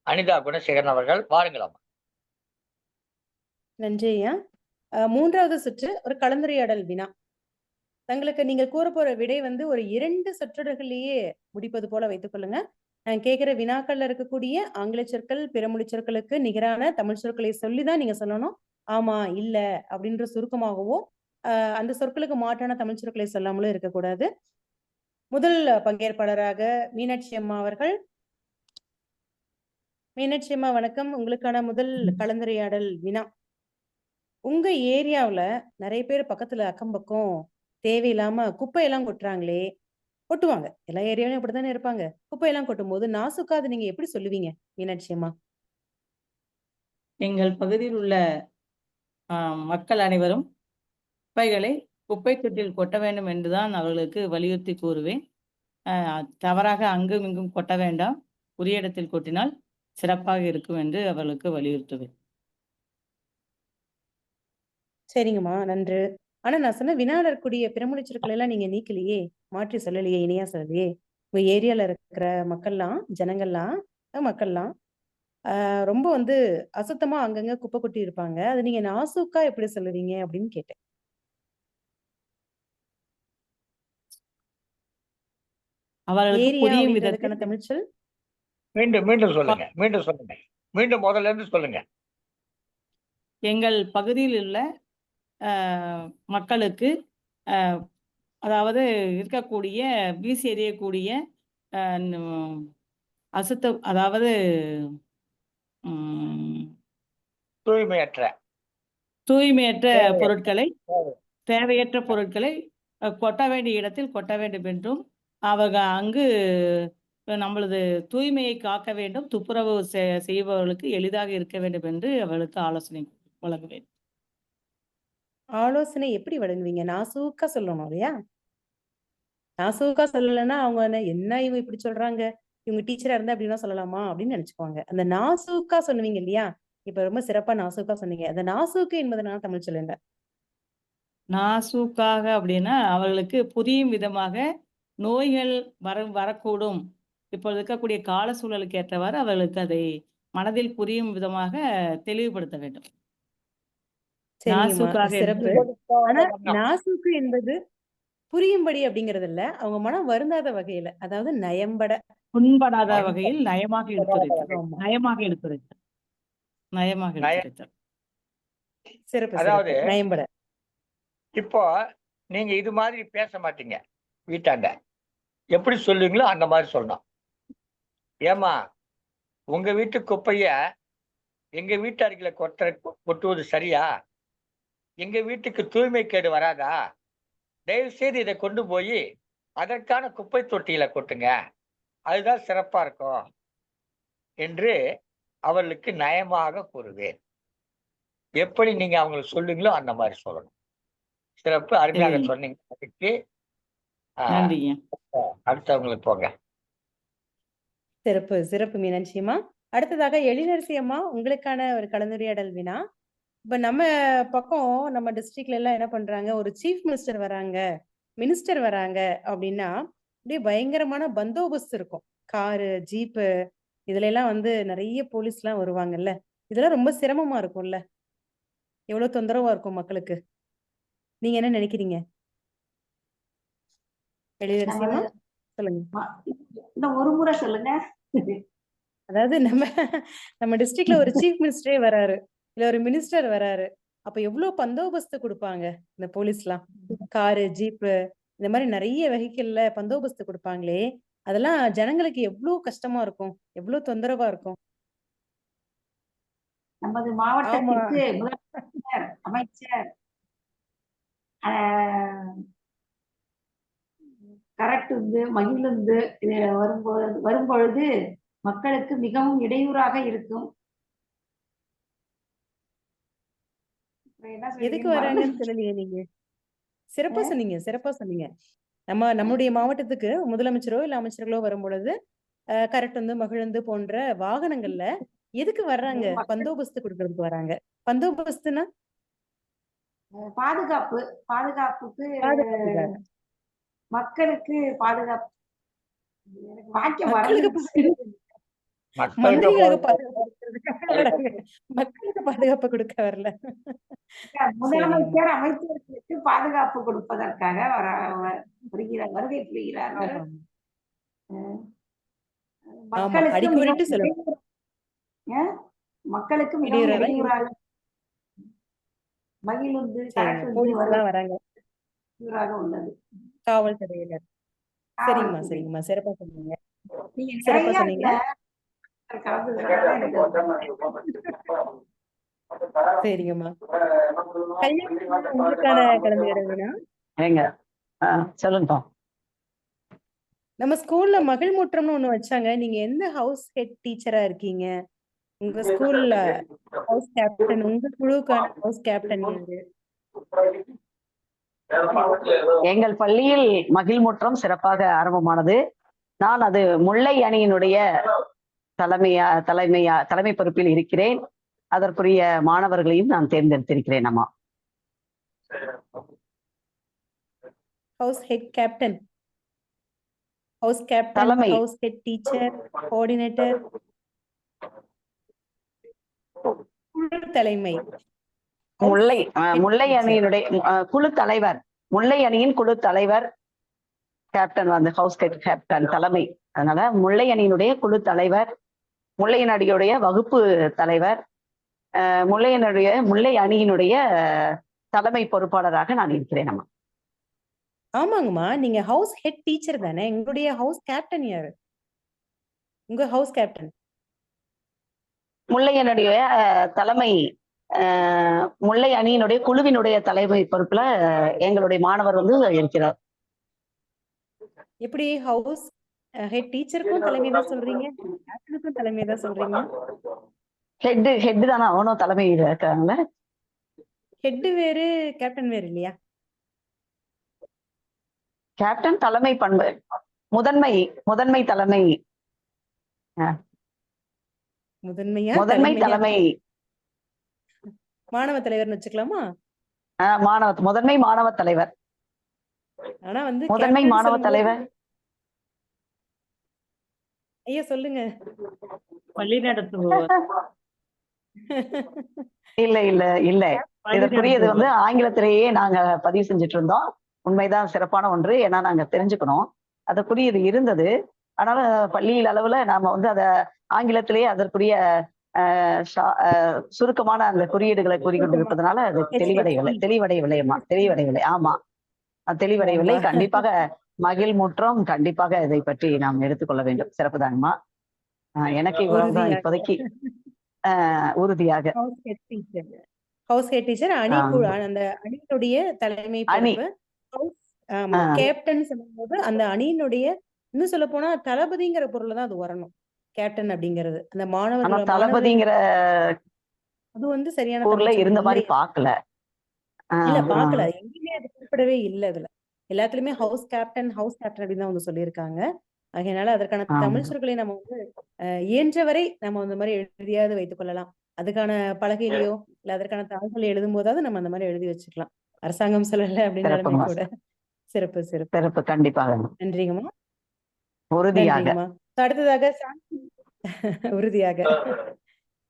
[SPEAKER 1] அனிதா குணசேகரன் அவர்கள். வாருங்களாம்.
[SPEAKER 2] நன்றி ஐயா. 3வது சுற்று ஒரு கலந்துரையாடல் வினா. தங்களுக்கு நீங்கள் கூற போற விடை வந்து ஒரு 2 சொற்றொடர்களையே முடிப்பது போல வைத்துக் கொள்ளுங்க. நான் கேட்கிற வினாக்கள்ல இருக்கக்கூடிய ஆங்கில சொற்கள், பிறமொழி சொற்களுக்கு நிகரான தமிழ் சொற்களை சொல்லிதான் நீங்க சொல்லணும். ஆமா, இல்ல அப்படின்ற சுருக்கமாகவோ அந்த சொற்களுக்கு மாற்றான தமிழ் சொற்களை சொல்லாமலும் இருக்கக்கூடாது. முதல் பங்கேற்பாளராக மீனாட்சி அம்மா அவர்கள். மீனாட்சி அம்மா வணக்கம். உங்களுக்கான முதல் கலந்துரையாடல் வினா. உங்க ஏரியாவுல நிறைய பேர் பக்கத்துல அக்கம் பக்கம் தேவையில்லாம குப்பையெல்லாம் கொட்டுறாங்களே, கொட்டுவாங்க, எல்லா ஏரியாவிலும் அப்படித்தானே இருப்பாங்க. குப்பையெல்லாம் கொட்டும் போது நாசுக்காது நீங்க எப்படி சொல்லுவீங்க மீனாட்சி அம்மா?
[SPEAKER 3] எங்கள் பகுதியில் உள்ள மக்கள் அனைவரும் குப்பைகளை குப்பை தொட்டியில் கொட்ட வேண்டும் என்றுதான் அவர்களுக்கு வலியுறுத்தி கூறுவேன். தவறாக அங்கும் இங்கும் கொட்ட வேண்டாம், உரிய இடத்தில் கொட்டினால் சிறப்பாக இருக்கும் என்று அவர்களுக்கு வலியுறுத்துவேன்.
[SPEAKER 2] சரிங்கம்மா, நன்று. ஆனா நான் சொன்ன வினால இருக்கக்கூடிய பிறமொழி சொற்கள் எல்லாம் நீங்க நீக்கலையே, மாற்றி சொல்லலையே, இணையா சொல்லலையே. உங்க ஏரியால இருக்கிற மக்கள்லாம் ரொம்ப வந்து அசுத்தமா அங்கங்க குப்பை கொட்டி இருப்பாங்க. அது நீங்க நாசூக்கா எப்படி சொல்லுவீங்க அப்படின்னு கேட்டேன்.
[SPEAKER 3] அவர்களுக்கு
[SPEAKER 2] ஏரியா
[SPEAKER 3] புரியும்
[SPEAKER 2] அப்படின்றதுக்கான
[SPEAKER 3] விதத்தில்
[SPEAKER 2] தமிழ் சொல்
[SPEAKER 1] மீண்டும் சொல்லுங்க. மீண்டும் முதல்ல இருந்து சொல்லுங்க.
[SPEAKER 3] எங்கள் பகுதியில் உள்ள மக்களுக்கு அதாவது இருக்கக்கூடிய வீசி எறியக்கூடிய அதாவது தூய்மையற்ற பொருட்களை, தேவையற்ற பொருட்களை கொட்ட வேண்டிய இடத்தில் கொட்ட வேண்டும் என்றும், அவர்கள் அங்கு நம்மளது தூய்மையை காக்க வேண்டும், துப்புரவு செய்பவர்களுக்கு எளிதாக இருக்க வேண்டும் என்று அவர்களுக்கு ஆலோசனை வழங்குவேன்.
[SPEAKER 2] ஆலோசனை எப்படி வழங்குவீங்க? நாசூக்கா சொல்லணும் இல்லையா? நாசூக்கா சொல்லலைன்னா அவங்க என்ன இவங்க இப்படி சொல்றாங்க, இவங்க டீச்சரா இருந்தா அப்படிலாம் சொல்லலாமா அப்படின்னு நினைச்சுக்குவாங்க. அந்த நாசூக்கா சொன்னீங்க இல்லையா? இப்ப ரொம்ப சிறப்பா நாசூக்கா சொன்னீங்க. அந்த நாசூக்கு என்பதனால தமிழ் சொல்லுங்க.
[SPEAKER 3] நாசூக்காக அப்படின்னா அவர்களுக்கு புரியும் விதமாக நோய்கள் வரக்கூடும். இப்பொழுது இருக்கக்கூடிய கால சூழலுக்கு ஏற்றவாறு அவர்களுக்கு அதை மனதில் புரியும் விதமாக தெளிவுபடுத்த வேண்டும்.
[SPEAKER 2] சரிங்கம்மா,
[SPEAKER 3] நாசூக்காக
[SPEAKER 2] சிறப்பு.
[SPEAKER 3] என்பது
[SPEAKER 2] ஆனா நாசூக்கு என்பது புரியும்படி அப்படிங்கிறது இல்ல. அவங்க மனம் வருந்தாத வகையில, அதாவது நயம்பட.
[SPEAKER 3] புண்படாத வகையில் நயமாக எடுத்துரைத்தல்.
[SPEAKER 2] ஆமா.
[SPEAKER 3] நயமாக எடுத்துரைத்தல். நயமாக எடுத்துரைத்தல்.
[SPEAKER 2] சிறப்பு,
[SPEAKER 1] அதாவது
[SPEAKER 2] சிறப்பு. நயம்பட.
[SPEAKER 1] இப்போ நீங்க இது மாதிரி பேச மாட்டீங்க வீட்டாண்ட. எப்படி சொல்லுவீங்களோ அந்த மாதிரி சொல்லணும். ஏமா உங்க வீட்டு குப்பைய எங்க வீட்டு அருகில கொட்டுவது சரியா? எங்க வீட்டுக்கு தூய்மை கேடு வராதா? தயவு செய்து இதை கொண்டு போய் அதற்கான குப்பை தொட்டியில கொட்டுங்க, அதுதான் சிறப்பா இருக்கும் என்று அவர்களுக்கு நயமாக கூறுவேன். எப்படி நீங்க அவங்களுக்கு சொல்லுங்களோ அந்த மாதிரி சொல்லணும். சிறப்பு, அருமையாக
[SPEAKER 3] சரிங்க.
[SPEAKER 1] சொன்னீங்க. அதுக்கு
[SPEAKER 3] நன்றிங்க.
[SPEAKER 1] அடுத்தவங்களுக்கு போங்க.
[SPEAKER 2] சிறப்பு, சிறப்பு மீனாட்சியம்மா. அடுத்ததாக எழிலரசி அம்மா, உங்களுக்கான ஒரு கலந்துரையாடல் வினா. இப்ப நம்ம பக்கம் நம்ம டிஸ்ட்ரிக்ட்ல எல்லாம் என்ன பண்றாங்க, ஒரு சீஃப் மினிஸ்டர் வராங்க, மினிஸ்டர் வராங்க அப்படின்னா அப்படியே பயங்கரமான பந்தோபஸ்து இருக்கும். காரு, ஜீப்பு இதுல எல்லாம் வந்து நிறைய போலீஸ் எல்லாம் வருவாங்கல்ல. இதெல்லாம் ரொம்ப சிரமமா இருக்கும்ல. எவ்வளவு தொந்தரவா இருக்கும் மக்களுக்கு. நீங்க என்ன நினைக்கிறீங்க எழிலரசி அம்மா? சொல்லுங்க.
[SPEAKER 7] இன்னும் ஒரு முறை சொல்லுங்க.
[SPEAKER 2] அதாவது நம்ம டிஸ்ட்ரிக்ட்ல ஒரு சீஃப் மினிஸ்டரே வராரு, இல்ல ஒரு மினிஸ்டர் வராரு. அப்ப எவ்வளவு பந்தோபஸ்து கொடுப்பாங்க இந்த போலீஸ்லாம். காரு, ஜீப்பு இந்த மாதிரி நிறைய வெஹிக்கிள்ல பந்தோபஸ்து கொடுப்பாங்களே, அதெல்லாம் ஜனங்களுக்கு எவ்வளவு கஷ்டமா இருக்கும், எவ்வளவு தொந்தரவா இருக்கும்.
[SPEAKER 7] நமது
[SPEAKER 2] ஆமா.
[SPEAKER 7] மாவட்டத்திற்கு முதலமைச்சர், அமைச்சர், கரட்டுந்து, மகிழுந்து இது வரும்பொழுது மக்களுக்கு மிகவும் இடையூறாக இருக்கும்.
[SPEAKER 2] எதுக்கு வராங்கன்னு சொல்லலையே நீங்க. சிறப்பா சொன்னீங்க, சிறப்பா சொன்னீங்க. நம்முடைய மாவட்டத்துக்கு முதலமைச்சரோ இல்ல அமைச்சர்களோ வரும் பொழுது கரட்டுந்து, மகிழுந்து போன்ற வாகனங்கள்ல எதுக்கு வர்றாங்க? பந்தோபஸ்து கொடுக்கறதுக்கு வராங்க. பந்தோபஸ்துன்னா
[SPEAKER 7] பாதுகாப்பு, பாதுகாப்புக்கு,
[SPEAKER 2] பாதுகாப்புக்காக.
[SPEAKER 7] மக்களுக்கு பாதுகாப்பு. எனக்கு வாக்கியம்
[SPEAKER 2] மக்களுக்கு
[SPEAKER 7] வரல.
[SPEAKER 2] மந்திரிகளுக்கு பாதுகாப்பு கொடுக்கறதுக்காக வராங்க. மக்களுக்கு பாதுகாப்பு கொடுக்க வரல.
[SPEAKER 7] முதலமைச்சர் அமைச்சர்களுக்கு பாதுகாப்பு கொடுப்பதற்காக வருகை புரிகிறார்கள். மக்களுக்கு
[SPEAKER 2] அடிக்கோடிட்டு சொல்லணும்.
[SPEAKER 7] மக்களுக்கு மிகவும் இடையூறாக மகிழுந்து, கரட்டுந்து
[SPEAKER 2] வராங்க
[SPEAKER 7] உள்ளது.
[SPEAKER 2] காவல்துறையினர். சரிங்கம்மா, சரிங்கம்மா, சிறப்பா சொன்னீங்க. சிறப்பா சொன்னீங்க. சரிங்கம்மா. உங்களுக்கான கலந்துரையாடல்னா
[SPEAKER 4] ஏங்க சொல்லுங்க.
[SPEAKER 2] நம்ம ஸ்கூல்ல மகிழ் முற்றம்னு ஒண்ணு வச்சாங்க. நீங்க எந்த ஹவுஸ் ஹெட் டீச்சரா இருக்கீங்க? உங்க ஸ்கூல்ல ஹவுஸ் கேப்டன், உங்க குழுக்கான ஹவுஸ் கேப்டன் யாரு?
[SPEAKER 4] எங்கள் பள்ளியில் மகிழ்முற்றம் சிறப்பாக ஆரம்பமானது. நான் அது முல்லை அணியினுடைய தலைமை பொறுப்பில் இருக்கிறேன். அதற்குரிய மாணவர்களையும் நான் தேர்ந்தெடுத்திருக்கிறேன். அம்மா
[SPEAKER 2] house head captain, house captain,
[SPEAKER 4] தலைமை,
[SPEAKER 2] ஹவுஸ் ஹெட் டீச்சர், கோஆர்டினேட்டர், தலைமை,
[SPEAKER 4] முல்லை அணியினுடைய குழு தலைவர், முல்லை அணியின் குழு தலைவர், கேப்டன் வந்து ஹவுஸ் கேப்டன் தலைமை. அதனால முல்லை அணியினுடைய குழு தலைவர், முல்லை அணியுடைய வகுப்பு தலைவர், முல்லை அணியினுடைய தலைமை பொறுப்பாளராக நான் இருக்கிறேன். அம்மா
[SPEAKER 2] ஆமாங்கம்மா, நீங்க ஹவுஸ் ஹெட் டீச்சர் தானே. எங்களுடைய ஹவுஸ் கேப்டன் யாரு? உங்க ஹவுஸ் கேப்டன்
[SPEAKER 4] முல்லை அணியுடைய தலைமை, முல்லை அணியினுடைய குழுவினுடைய தலைமை பொறுப்புல எங்களுடைய மாணவர் வந்து இருக்கிறார்.
[SPEAKER 2] எப்படி ஹவுஸ் ஹெட் டீச்சருக்கும் தலைமை தான் சொல்றீங்க, கேப்டனுக்கும் தலைமை தான் சொல்றீங்க.
[SPEAKER 4] ஹெட் தானே, அவனும் தலைமை இருக்காங்களே.
[SPEAKER 2] ஹெட் வேறு கேப்டன் வேறு இல்லையா?
[SPEAKER 4] கேப்டன் தலைமை பண்பு, முதன்மை தலைமை,
[SPEAKER 2] முதன்மையா
[SPEAKER 4] முதன்மை
[SPEAKER 2] தலைமையா?
[SPEAKER 4] தலைமை,
[SPEAKER 2] மாணவ தலைவர்னு வச்சுக்கலாமா?
[SPEAKER 4] முதன்மை மாணவ தலைவர்,
[SPEAKER 2] ஆனா வந்து
[SPEAKER 4] முதன்மை
[SPEAKER 2] கேப்டன்
[SPEAKER 4] மாணவ
[SPEAKER 2] சொல்லும்போது
[SPEAKER 4] தலைவர்.
[SPEAKER 2] ஐயா சொல்லுங்க.
[SPEAKER 3] வழி நடத்துபவர்.
[SPEAKER 4] இல்ல இல்ல இல்ல,
[SPEAKER 3] வழி
[SPEAKER 4] இதற்குரியது வந்து
[SPEAKER 3] நடத்துபவர்.
[SPEAKER 4] ஆங்கிலத்திலேயே நாங்க பதிவு செஞ்சுட்டு இருந்தோம். உண்மைதான், சிறப்பான ஒன்று. ஏன்னா நாங்க தெரிஞ்சுக்கணும், அதற்குரியது இருந்தது. அதனால பள்ளியில் அளவுல நாம வந்து அத ஆங்கிலத்திலேயே அதற்குரிய சுருக்கமான அந்த குறியீடுகளை கூறிக்கொண்டிருப்பதனால அது தெளிவடையவில்லை. ஆமா, அது தெளிவடையவில்லை.
[SPEAKER 2] ஆமா.
[SPEAKER 4] கண்டிப்பாக மகிழ்முற்றம், கண்டிப்பாக இதை பற்றி நாம் எடுத்துக்கொள்ள வேண்டும். சிறப்பு தாங்கம்மா. எனக்கு இவ்வளவுதான்
[SPEAKER 2] உறுதியாக.
[SPEAKER 4] இப்போதைக்கு. உறுதியாக
[SPEAKER 2] ஹவுஸ் ஹெட் டீச்சர் அணி குழு, அந்த அணியினுடைய தலைமை
[SPEAKER 4] அணி.
[SPEAKER 2] பொறுப்பு. ஆமா, கேப்டன் சொல்லும்போது அந்த அணியினுடைய, இன்னும் சொல்ல போனா தளபதிங்கிற பொருள் தான் அது வரணும். கேப்டன் அப்படிங்கிறது அந்த
[SPEAKER 4] ஆனா
[SPEAKER 2] மாணவர்கள்
[SPEAKER 4] தளபதிங்கிற
[SPEAKER 2] அது வந்து சரியான
[SPEAKER 4] ஊர்ல
[SPEAKER 2] தமிழ்
[SPEAKER 4] இருந்த
[SPEAKER 2] சொல்
[SPEAKER 4] மாதிரி
[SPEAKER 2] இல்லை.
[SPEAKER 4] பாக்கல.
[SPEAKER 2] இல்ல பாக்கல, எங்கேயுமே அது குறிப்பிடவே இல்லை. அதுல எல்லாத்துலயுமே ஹவுஸ் கேப்டன் அப்படின்னு தான் வந்து சொல்லியிருக்காங்க. அதனால அதற்கான தமிழ் சொற்களை நம்ம வந்து இயன்றவரை நம்ம அந்த மாதிரி எழுதியாவது வைத்துக் கொள்ளலாம். அதுக்கான பலகையிலையோ இல்ல அதற்கான தாள்கள் எழுதும் போதாவது நம்ம அந்த மாதிரி எழுதி வச்சுக்கலாம். அரசாங்கம் சொல்லல அப்படின்னாலுமே கூட. சிறப்பு சிறப்பு.
[SPEAKER 4] சிறப்பு, கண்டிப்பாக.
[SPEAKER 2] நன்றிங்கம்மா.
[SPEAKER 4] உறுதியாக.
[SPEAKER 2] நன்றிங்கம்மா. அடுத்ததாக சாந்தி. உறுதியாக.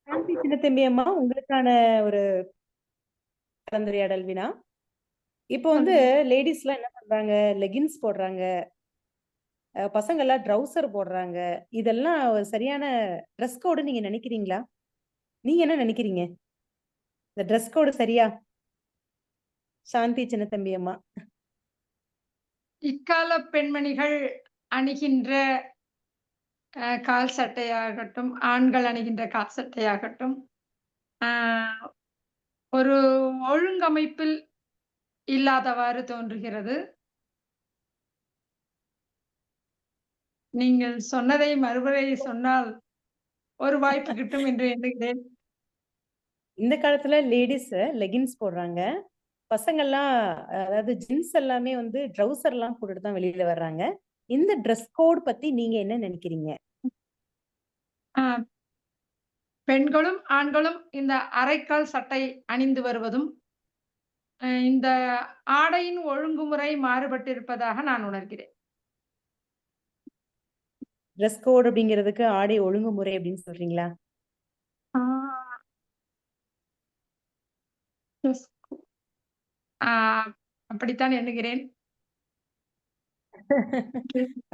[SPEAKER 2] சாந்தி சின்னத்தம்பி அம்மா, உங்களுக்கான ஒரு கலந்துரையாடல் வினா. இப்போ வந்து லேடிஸ் எல்லாம் என்ன பண்றாங்க, லெகின்ஸ் போடுறாங்க, பசங்க எல்லாம் ட்ரௌசர் போடுறாங்க. இதெல்லாம் ஒரு சரியான ட்ரெஸ் கோடு நீங்க நினைக்கிறீங்களா? நீங்க என்ன நினைக்கிறீங்க? இந்த ட்ரெஸ் கோடு சரியா? சாந்தி சின்னத்தம்பி அம்மா.
[SPEAKER 6] இக்கால பெண்மணிகள் அணிகின்ற கால் சட்டையாகட்டும், ஆண்கள் அணிகின்ற கால் சட்டையாகட்டும், ஒரு ஒழுங்கமைப்பில் இல்லாதவாறு தோன்றுகிறது. நீங்கள் சொன்னதை மறுமுறை சொன்னால் ஒரு வாய்ப்பு கிட்டும் என்று எண்ணுகிறேன்.
[SPEAKER 2] இந்த காலத்துல லேடிஸ் லெகின்ஸ் போடுறாங்க, பசங்கள்லாம் அதாவது ஜென்ஸ் எல்லாமே வந்து ட்ரௌசர் எல்லாம் போட்டுட்டு தான் வெளியில வர்றாங்க. இந்த ட்ரெஸ் கோட் பத்தி நீங்க என்ன நினைக்கிறீங்க?
[SPEAKER 6] பெண்களும் ஆண்களும் இந்த அரைக்கால் சட்டை அணிந்து வருவதும் இந்த ஆடையின் ஒழுங்குமுறை மாறுபட்டிருப்பதாக நான் உணர்கிறேன்.
[SPEAKER 2] ட்ரெஸ் கோட் அப்படிங்கிறதுக்கு ஆடை ஒழுங்குமுறை அப்படின்னு சொல்றீங்களா?
[SPEAKER 6] அப்படித்தான் எண்ணுகிறேன்.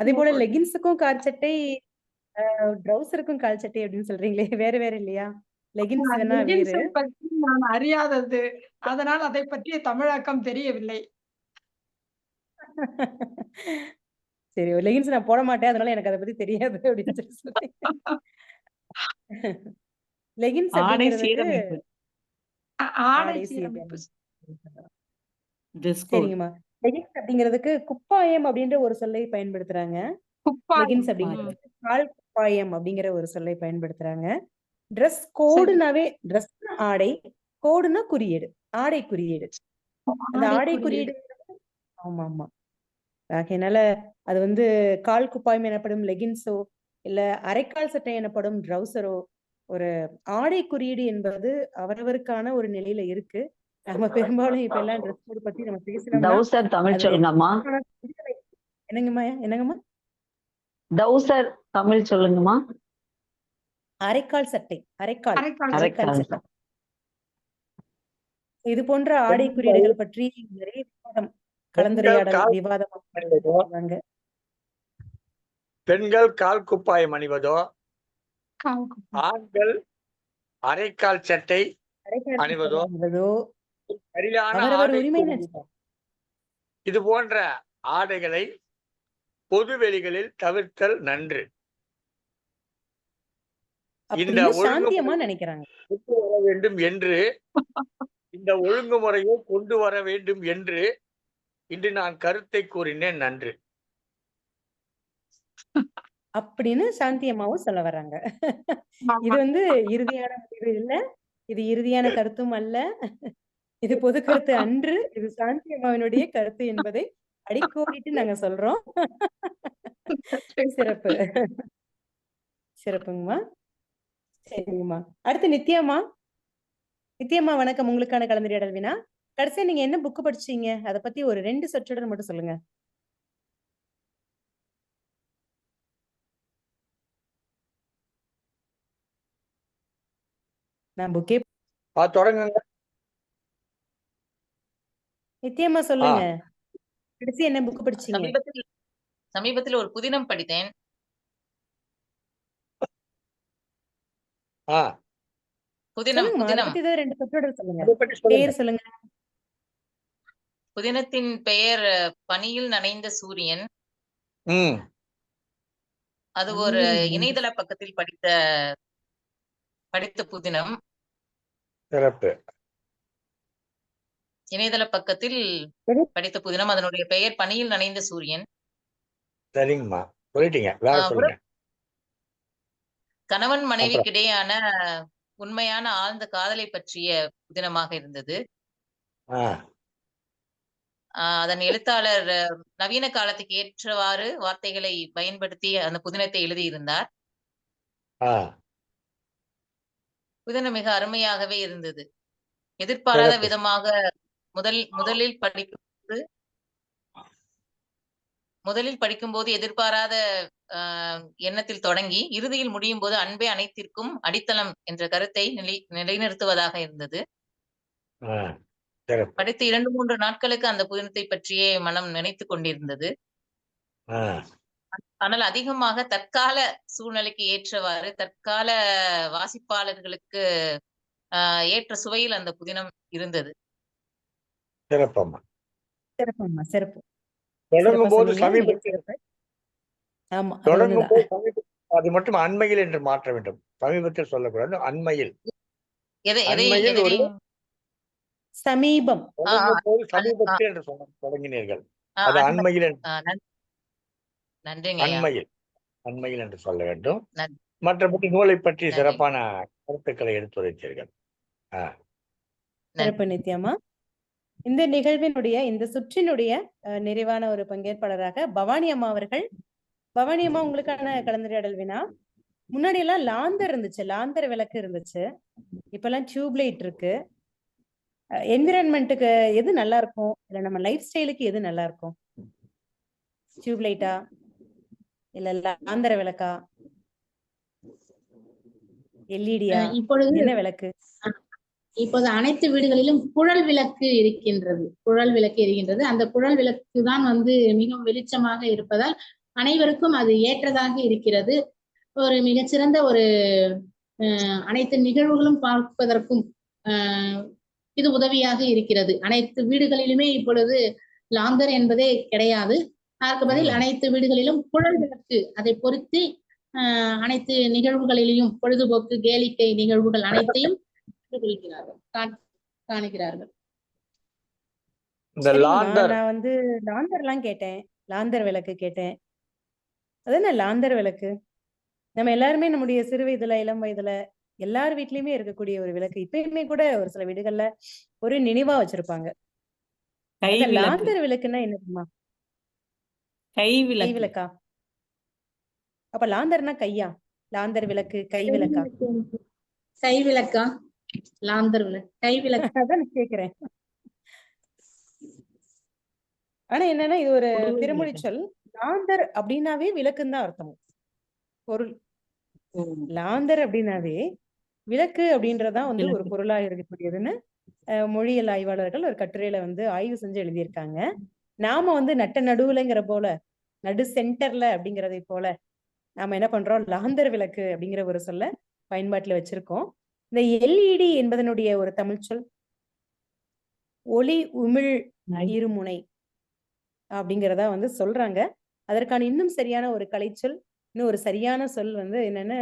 [SPEAKER 2] அதே போல லெகின்ஸுக்கும் கால் சட்டை, ட்ரௌசருக்கும் கால் சட்டை அப்படின்னு சொல்றீங்களே, வேற வேற இல்லையா? லெகின்ஸ் வேணா வேறு.
[SPEAKER 6] பற்றி நான் அறியாதது, அதனால் அதை பற்றிய தமிழாக்கம் தெரியவில்லை.
[SPEAKER 2] சரி, லெகின்ஸ் நான் போட மாட்டேன், அதனால எனக்கு அதை பத்தி தெரியாது அப்படின்னு சொல்லி லெகின்ஸ்
[SPEAKER 3] ஆடை
[SPEAKER 2] அப்படிங்கிறதுக்கு
[SPEAKER 3] சீரமைப்பு.
[SPEAKER 6] ஆடை
[SPEAKER 2] ஆடை
[SPEAKER 6] சீரமைப்பு.
[SPEAKER 3] Dress code.
[SPEAKER 2] சரிங்கம்மா. லெகின்ஸ் அப்படிங்கிறதுக்கு குப்பாயம் அப்படின்ற ஒரு சொல்லை பயன்படுத்துறாங்க. லெகின்ஸ் அப்படிங்கிறதுக்கு கால் குப்பாயம் அப்படிங்கிற ஒரு சொல்லை பயன்படுத்துறாங்க. ட்ரெஸ் கோடுனாவே, ட்ரெஸ் ஆடை, கோடுனா குறியீடு, ஆடை குறியீடு. அந்த ஆடை குறியீடு. ஆமா ஆமா. ஆகையினால அது வந்து கால் குப்பாயம் எனப்படும் லெகின்ஸோ இல்ல அரைக்கால் சட்டை எனப்படும் ட்ரௌசரோ, ஒரு ஆடை குறியீடு என்பது அவரவருக்கான ஒரு நிலையில இருக்கு. நம்ம பெரும்பாலும் இப்ப எல்லாம் ட்ரெஸ் கோட் பத்தி நம்ம பேசணும்னா
[SPEAKER 4] டவுசர் தமிழ் சொல்லுங்கம்மா.
[SPEAKER 2] என்னங்கம்மா?
[SPEAKER 4] டவுசர் தமிழ் சொல்லுங்கம்மா.
[SPEAKER 2] அரைக்கால் சட்டை, அரைக்கால்
[SPEAKER 4] அரைக்கால்.
[SPEAKER 2] இது போன்ற ஆடை குறியீடுகள் பற்றி நிறைய விவாதம், கலந்துரையாடல், விவாதம்.
[SPEAKER 1] பெண்கள் கால் குப்பாயம் அணிவதோ, ஆண்கள் அரைக்கால் சட்டை அணிவதோ சரியான
[SPEAKER 2] அவரவர்
[SPEAKER 1] ஆடை
[SPEAKER 2] உரிமை.
[SPEAKER 1] இது போன்ற ஆடைகளை பொது வெளிகளில் தவிர்த்தல் நன்று. இந்த
[SPEAKER 2] சாந்தியமா நினைக்கிறாங்க.
[SPEAKER 1] கொண்டு வர வேண்டும் என்று இந்த ஒழுங்குமுறையை கொண்டு வர வேண்டும் என்று இன்று நான் கருத்தை கூறினேன். நன்று.
[SPEAKER 2] அப்படின்னு சாந்தி அம்மாவும் சொல்ல வர்றாங்க. இது வந்து இறுதியான முடிவு இல்ல, இது இறுதியான கருத்தும் அல்ல, இது பொது கருத்து அன்று, இது சாந்தி அம்மாவினுடைய கருத்து என்பதை அடிக்கோடிட்டு நாங்க சொல்றோம். சிறப்பு. சிறப்புங்கம்மா. சரிங்கம்மா. அடுத்து நித்யாம்மா. நித்யாம்மா வணக்கம். உங்களுக்கான கலந்துரையாடல் வினா. கடைசியா நீங்க என்ன புக் படிச்சீங்க? அத பத்தி ஒரு 2 சொற்றொடர் மட்டும் சொல்லுங்க. நான் புக்கே
[SPEAKER 1] தொடங்குங்க.
[SPEAKER 2] நித்யாம்மா சொல்லுங்க. கடைசி என்ன புக் படிச்சீங்க?
[SPEAKER 5] சமீபத்தில் ஒரு புதினம் படித்தேன். புதினம்
[SPEAKER 2] சொல்லுங்கம்மா. அத
[SPEAKER 5] புதினம்
[SPEAKER 2] பத்தி ஏதாவது 2 சொற்றொடர் சொல்லுங்க.
[SPEAKER 1] அதை பற்றி சொல்லுங்க.
[SPEAKER 2] பேர் சொல்லுங்க.
[SPEAKER 5] புதினத்தின் பெயர் பனியில் நனைந்த சூரியன்.
[SPEAKER 1] ம்.
[SPEAKER 5] அது ஒரு
[SPEAKER 2] பனியில் நனைந்த
[SPEAKER 5] இணையதள பக்கத்தில் படித்த புதினம்.
[SPEAKER 1] சிறப்பு.
[SPEAKER 5] இணையதள பக்கத்தில்
[SPEAKER 2] சரி.
[SPEAKER 5] படித்த புதினம். அதனுடைய பெயர் பனியில் நனைந்த சூரியன்.
[SPEAKER 1] சரிங்கம்மா, சொல்லிட்டீங்க. வேற சொல்லுங்க.
[SPEAKER 5] கணவன்
[SPEAKER 1] அப்புறம்
[SPEAKER 5] மனைவிக்கிடையான உண்மையான ஆழ்ந்த காதலை பற்றிய புதினமாக இருந்தது.
[SPEAKER 1] ஆ,
[SPEAKER 5] அதன் எழுத்தாளர் நவீன காலத்துக்கு ஏற்றவாறு வார்த்தைகளை பயன்படுத்தி அந்த புதினத்தை எழுதியிருந்தார்.
[SPEAKER 1] ஆ,
[SPEAKER 5] புதினம் மிக அருமையாகவே இருந்தது. எதிர்பாராத
[SPEAKER 1] சிறப்பு.
[SPEAKER 5] விதமாக முதலில் படிக்கும்போது எதிர்பாராத எண்ணத்தில் தொடங்கி இறுதியில் முடியும் போது அன்பே அனைத்திற்கும் அடித்தளம் என்ற கருத்தை நிலைநிறுத்துவதாக இருந்தது.
[SPEAKER 1] ஆ, சிறப்பு.
[SPEAKER 5] படித்து 2-3 நாட்களுக்கு அந்த புதினத்தை பற்றியே மனம் நினைத்துக் கொண்டிருந்தது.
[SPEAKER 1] ஆ,
[SPEAKER 5] ஆனால் அதிகமாக தற்கால சூழ்நிலைக்கு ஏற்றவாறு தற்கால வாசிப்பாளர்களுக்கு ஏற்ற சுவையில் அந்த புதினம் இருந்தது.
[SPEAKER 1] சிறப்பம்மா.
[SPEAKER 2] சிறப்பும்மா. சிறப்பு.
[SPEAKER 1] தொடங்கும்
[SPEAKER 2] சிறப்பா
[SPEAKER 1] போது
[SPEAKER 2] சொன்னீங்க. மிக
[SPEAKER 1] சமீபத்தில்
[SPEAKER 2] சிறப்பு. ஆமா. அது
[SPEAKER 1] தொடங்கும்
[SPEAKER 2] ஒண்ணுதான்.
[SPEAKER 1] போது சமீபத்தில் அது மட்டும் அண்மையில் என்று மாற்ற வேண்டும். சமீபத்தில் சொல்லக்கூடாது, அண்மையில். அண்மையில் ஒரு
[SPEAKER 2] சமீபம்.
[SPEAKER 1] தொடங்கும் போது
[SPEAKER 5] அது
[SPEAKER 1] சமீபத்தில் என்று தொடங்கினீர்கள். அது அண்மையில்
[SPEAKER 5] நன்றிங்க ஐயா.
[SPEAKER 1] அண்மையில் என்று சொல்ல வேண்டும்.
[SPEAKER 5] நன்றி.
[SPEAKER 1] மற்றபடி நூலை பற்றி
[SPEAKER 5] நன்றி.
[SPEAKER 1] சிறப்பான கருத்துக்களை எடுத்துரைத்தீர்கள்.
[SPEAKER 2] சிறப்பு நித்யாம்மா. இந்த நிகழ்வினுடைய இந்த சுற்றினுடைய நிறைவான ஒரு பங்கேற்பாளராக பவானி அம்மா அவர்கள். பவானி அம்மா, உங்களுக்கான கலந்துரையாடல் வினா. முன்னாடி எல்லாம் லாந்தர் இருந்துச்சு, லாந்தர் விளக்கு இருந்துச்சு. இப்பெல்லாம் டியூப் லைட் இருக்கு. என்விரான்மெண்ட்டுக்கு எது நல்லா இருக்கும், இல்ல நம்ம லைஃப் ஸ்டைலுக்கு எது நல்லா இருக்கும்? டியூப் லைட்டா இல்ல லாந்தர விளக்கா, எல்இடியா,
[SPEAKER 7] இப்பொழுது
[SPEAKER 2] என்ன விளக்கு?
[SPEAKER 7] இப்போது அனைத்து வீடுகளிலும் குழல் விளக்கு இருக்கின்றது. குழல் விளக்கு எரிகின்றது. அந்த குழல் விளக்கு தான் மிகவும் வெளிச்சமாக இருப்பதால் அனைவருக்கும் அது ஏற்றதாக இருக்கிறது. ஒரு மிகச்சிறந்த ஒரு அனைத்து நிகழ்வுகளும் பார்ப்பதற்கும் இது உதவியாக இருக்கிறது. அனைத்து வீடுகளிலுமே இப்பொழுது லாந்தர் என்பதே கிடையாது. அதற்கு பதில் அனைத்து வீடுகளிலும் குழல் விளக்கு அதை பொருத்தி அனைத்து நிகழ்வுகளிலும் பொழுதுபோக்கு கேளிக்கை நிகழ்வுகள் அனைத்தையும் காணுகிறார்கள்.
[SPEAKER 2] நான் லாந்தர் எல்லாம் கேட்டேன், லாந்தர் விளக்கு கேட்டேன். அது என்ன லாந்தர் விளக்கு? நம்ம எல்லாருமே நம்முடைய சிறு வயதுல, இளம் வயதுல எல்லார் வீட்லயுமே இருக்கக்கூடிய ஒரு விளக்கு. இப்பயுமே கூட ஒரு சில வீடுகள்ல ஒரு நினைவா வச்சிருப்பாங்க. லாந்தர் விளக்குன்னா என்னதுமா? கை விளக்கா? அப்ப லாந்தர்னா கையா? லாந்தர் விளக்கு கை விளக்கா?
[SPEAKER 7] கை விளக்கா? லாந்தர் விளக்கு கை விளக்கு.
[SPEAKER 2] அதான் கேக்குறேன். ஆனா என்னன்னா, இது ஒரு பிறமொழி சொல். லாந்தர் அப்படின்னாவே விளக்குன்னு தான் அர்த்தம், பொருள். லாந்தர் அப்படின்னாவே விளக்கு அப்படின்றதான் ஒரு பொருளா இருக்கக்கூடியதுன்னு மொழியியல் ஆய்வாளர்கள் ஒரு கட்டுரையில ஆய்வு செஞ்சு எழுதியிருக்காங்க. நாம நட்ட நடுவுலங்கிற போல, நடு சென்டர்ல அப்படிங்கறதை போல நாம என்ன பண்றோம், லாந்தர் விளக்கு அப்படிங்கிற ஒரு சொல்ல பயன்பாட்டுல வச்சிருக்கோம். இந்த எல்இடி என்பதனுடைய ஒரு தமிழ் சொல் ஒளி உமிழ் இருமுனை அப்படிங்கிறதா சொல்றாங்க. அதற்கான இன்னும் சரியான ஒரு கலைச்சொல், இன்னும் ஒரு சரியான சொல் என்னன்னு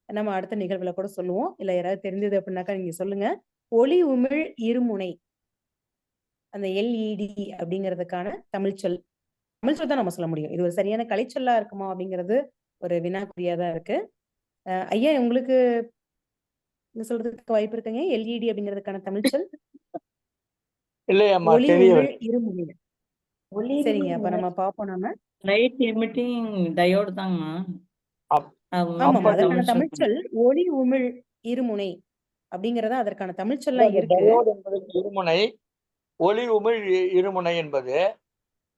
[SPEAKER 2] நம்ம அடுத்த நிகழ்வுல கூட சொல்லுவோம். இல்ல யாராவது தெரிஞ்சது அப்படின்னாக்கா நீங்க சொல்லுங்க. ஒளி உமிழ் இருமுனை, அந்த எல்இடி அப்படிங்கிறதுக்கான தமிழ் சொல் தான் நம்ம சொல்ல முடியும். இது ஒரு சரியான கலைச்சொல்லா இருக்குமா அப்படிங்கிறது ஒரு வினாக்குறியா தான் இருக்கு. ஐயா உங்களுக்கு சொல்றதுக்கு வாய்ப்பு இருக்குங்க. எல்இடி அப்படிங்கிறதுக்கான தமிழ்ச்சொல்
[SPEAKER 1] இல்லையம்மா,
[SPEAKER 2] ஒளி உமிழ்
[SPEAKER 1] தெரியவில்லை.
[SPEAKER 2] இருமுனை. சரிங்க, அப்ப நம்ம பார்ப்போம். நாம
[SPEAKER 3] லைட் எமிட்டிங் டயோடு தாங்கம்மா.
[SPEAKER 1] அப்-
[SPEAKER 2] ஆமாமா,
[SPEAKER 1] அப்படி
[SPEAKER 2] அதற்கான
[SPEAKER 3] தமிழ்ச்சொல்.
[SPEAKER 2] தமிழ்ச்சொல் ஒளி உமிழ் இருமுனை அப்படிங்கறதா அதற்கான தமிழ்ச்சொல்லா
[SPEAKER 1] அந்த
[SPEAKER 2] இருக்கு.
[SPEAKER 1] டயோடு என்பது இருமுனை, ஒளி உமிழ் இருமுனை என்பது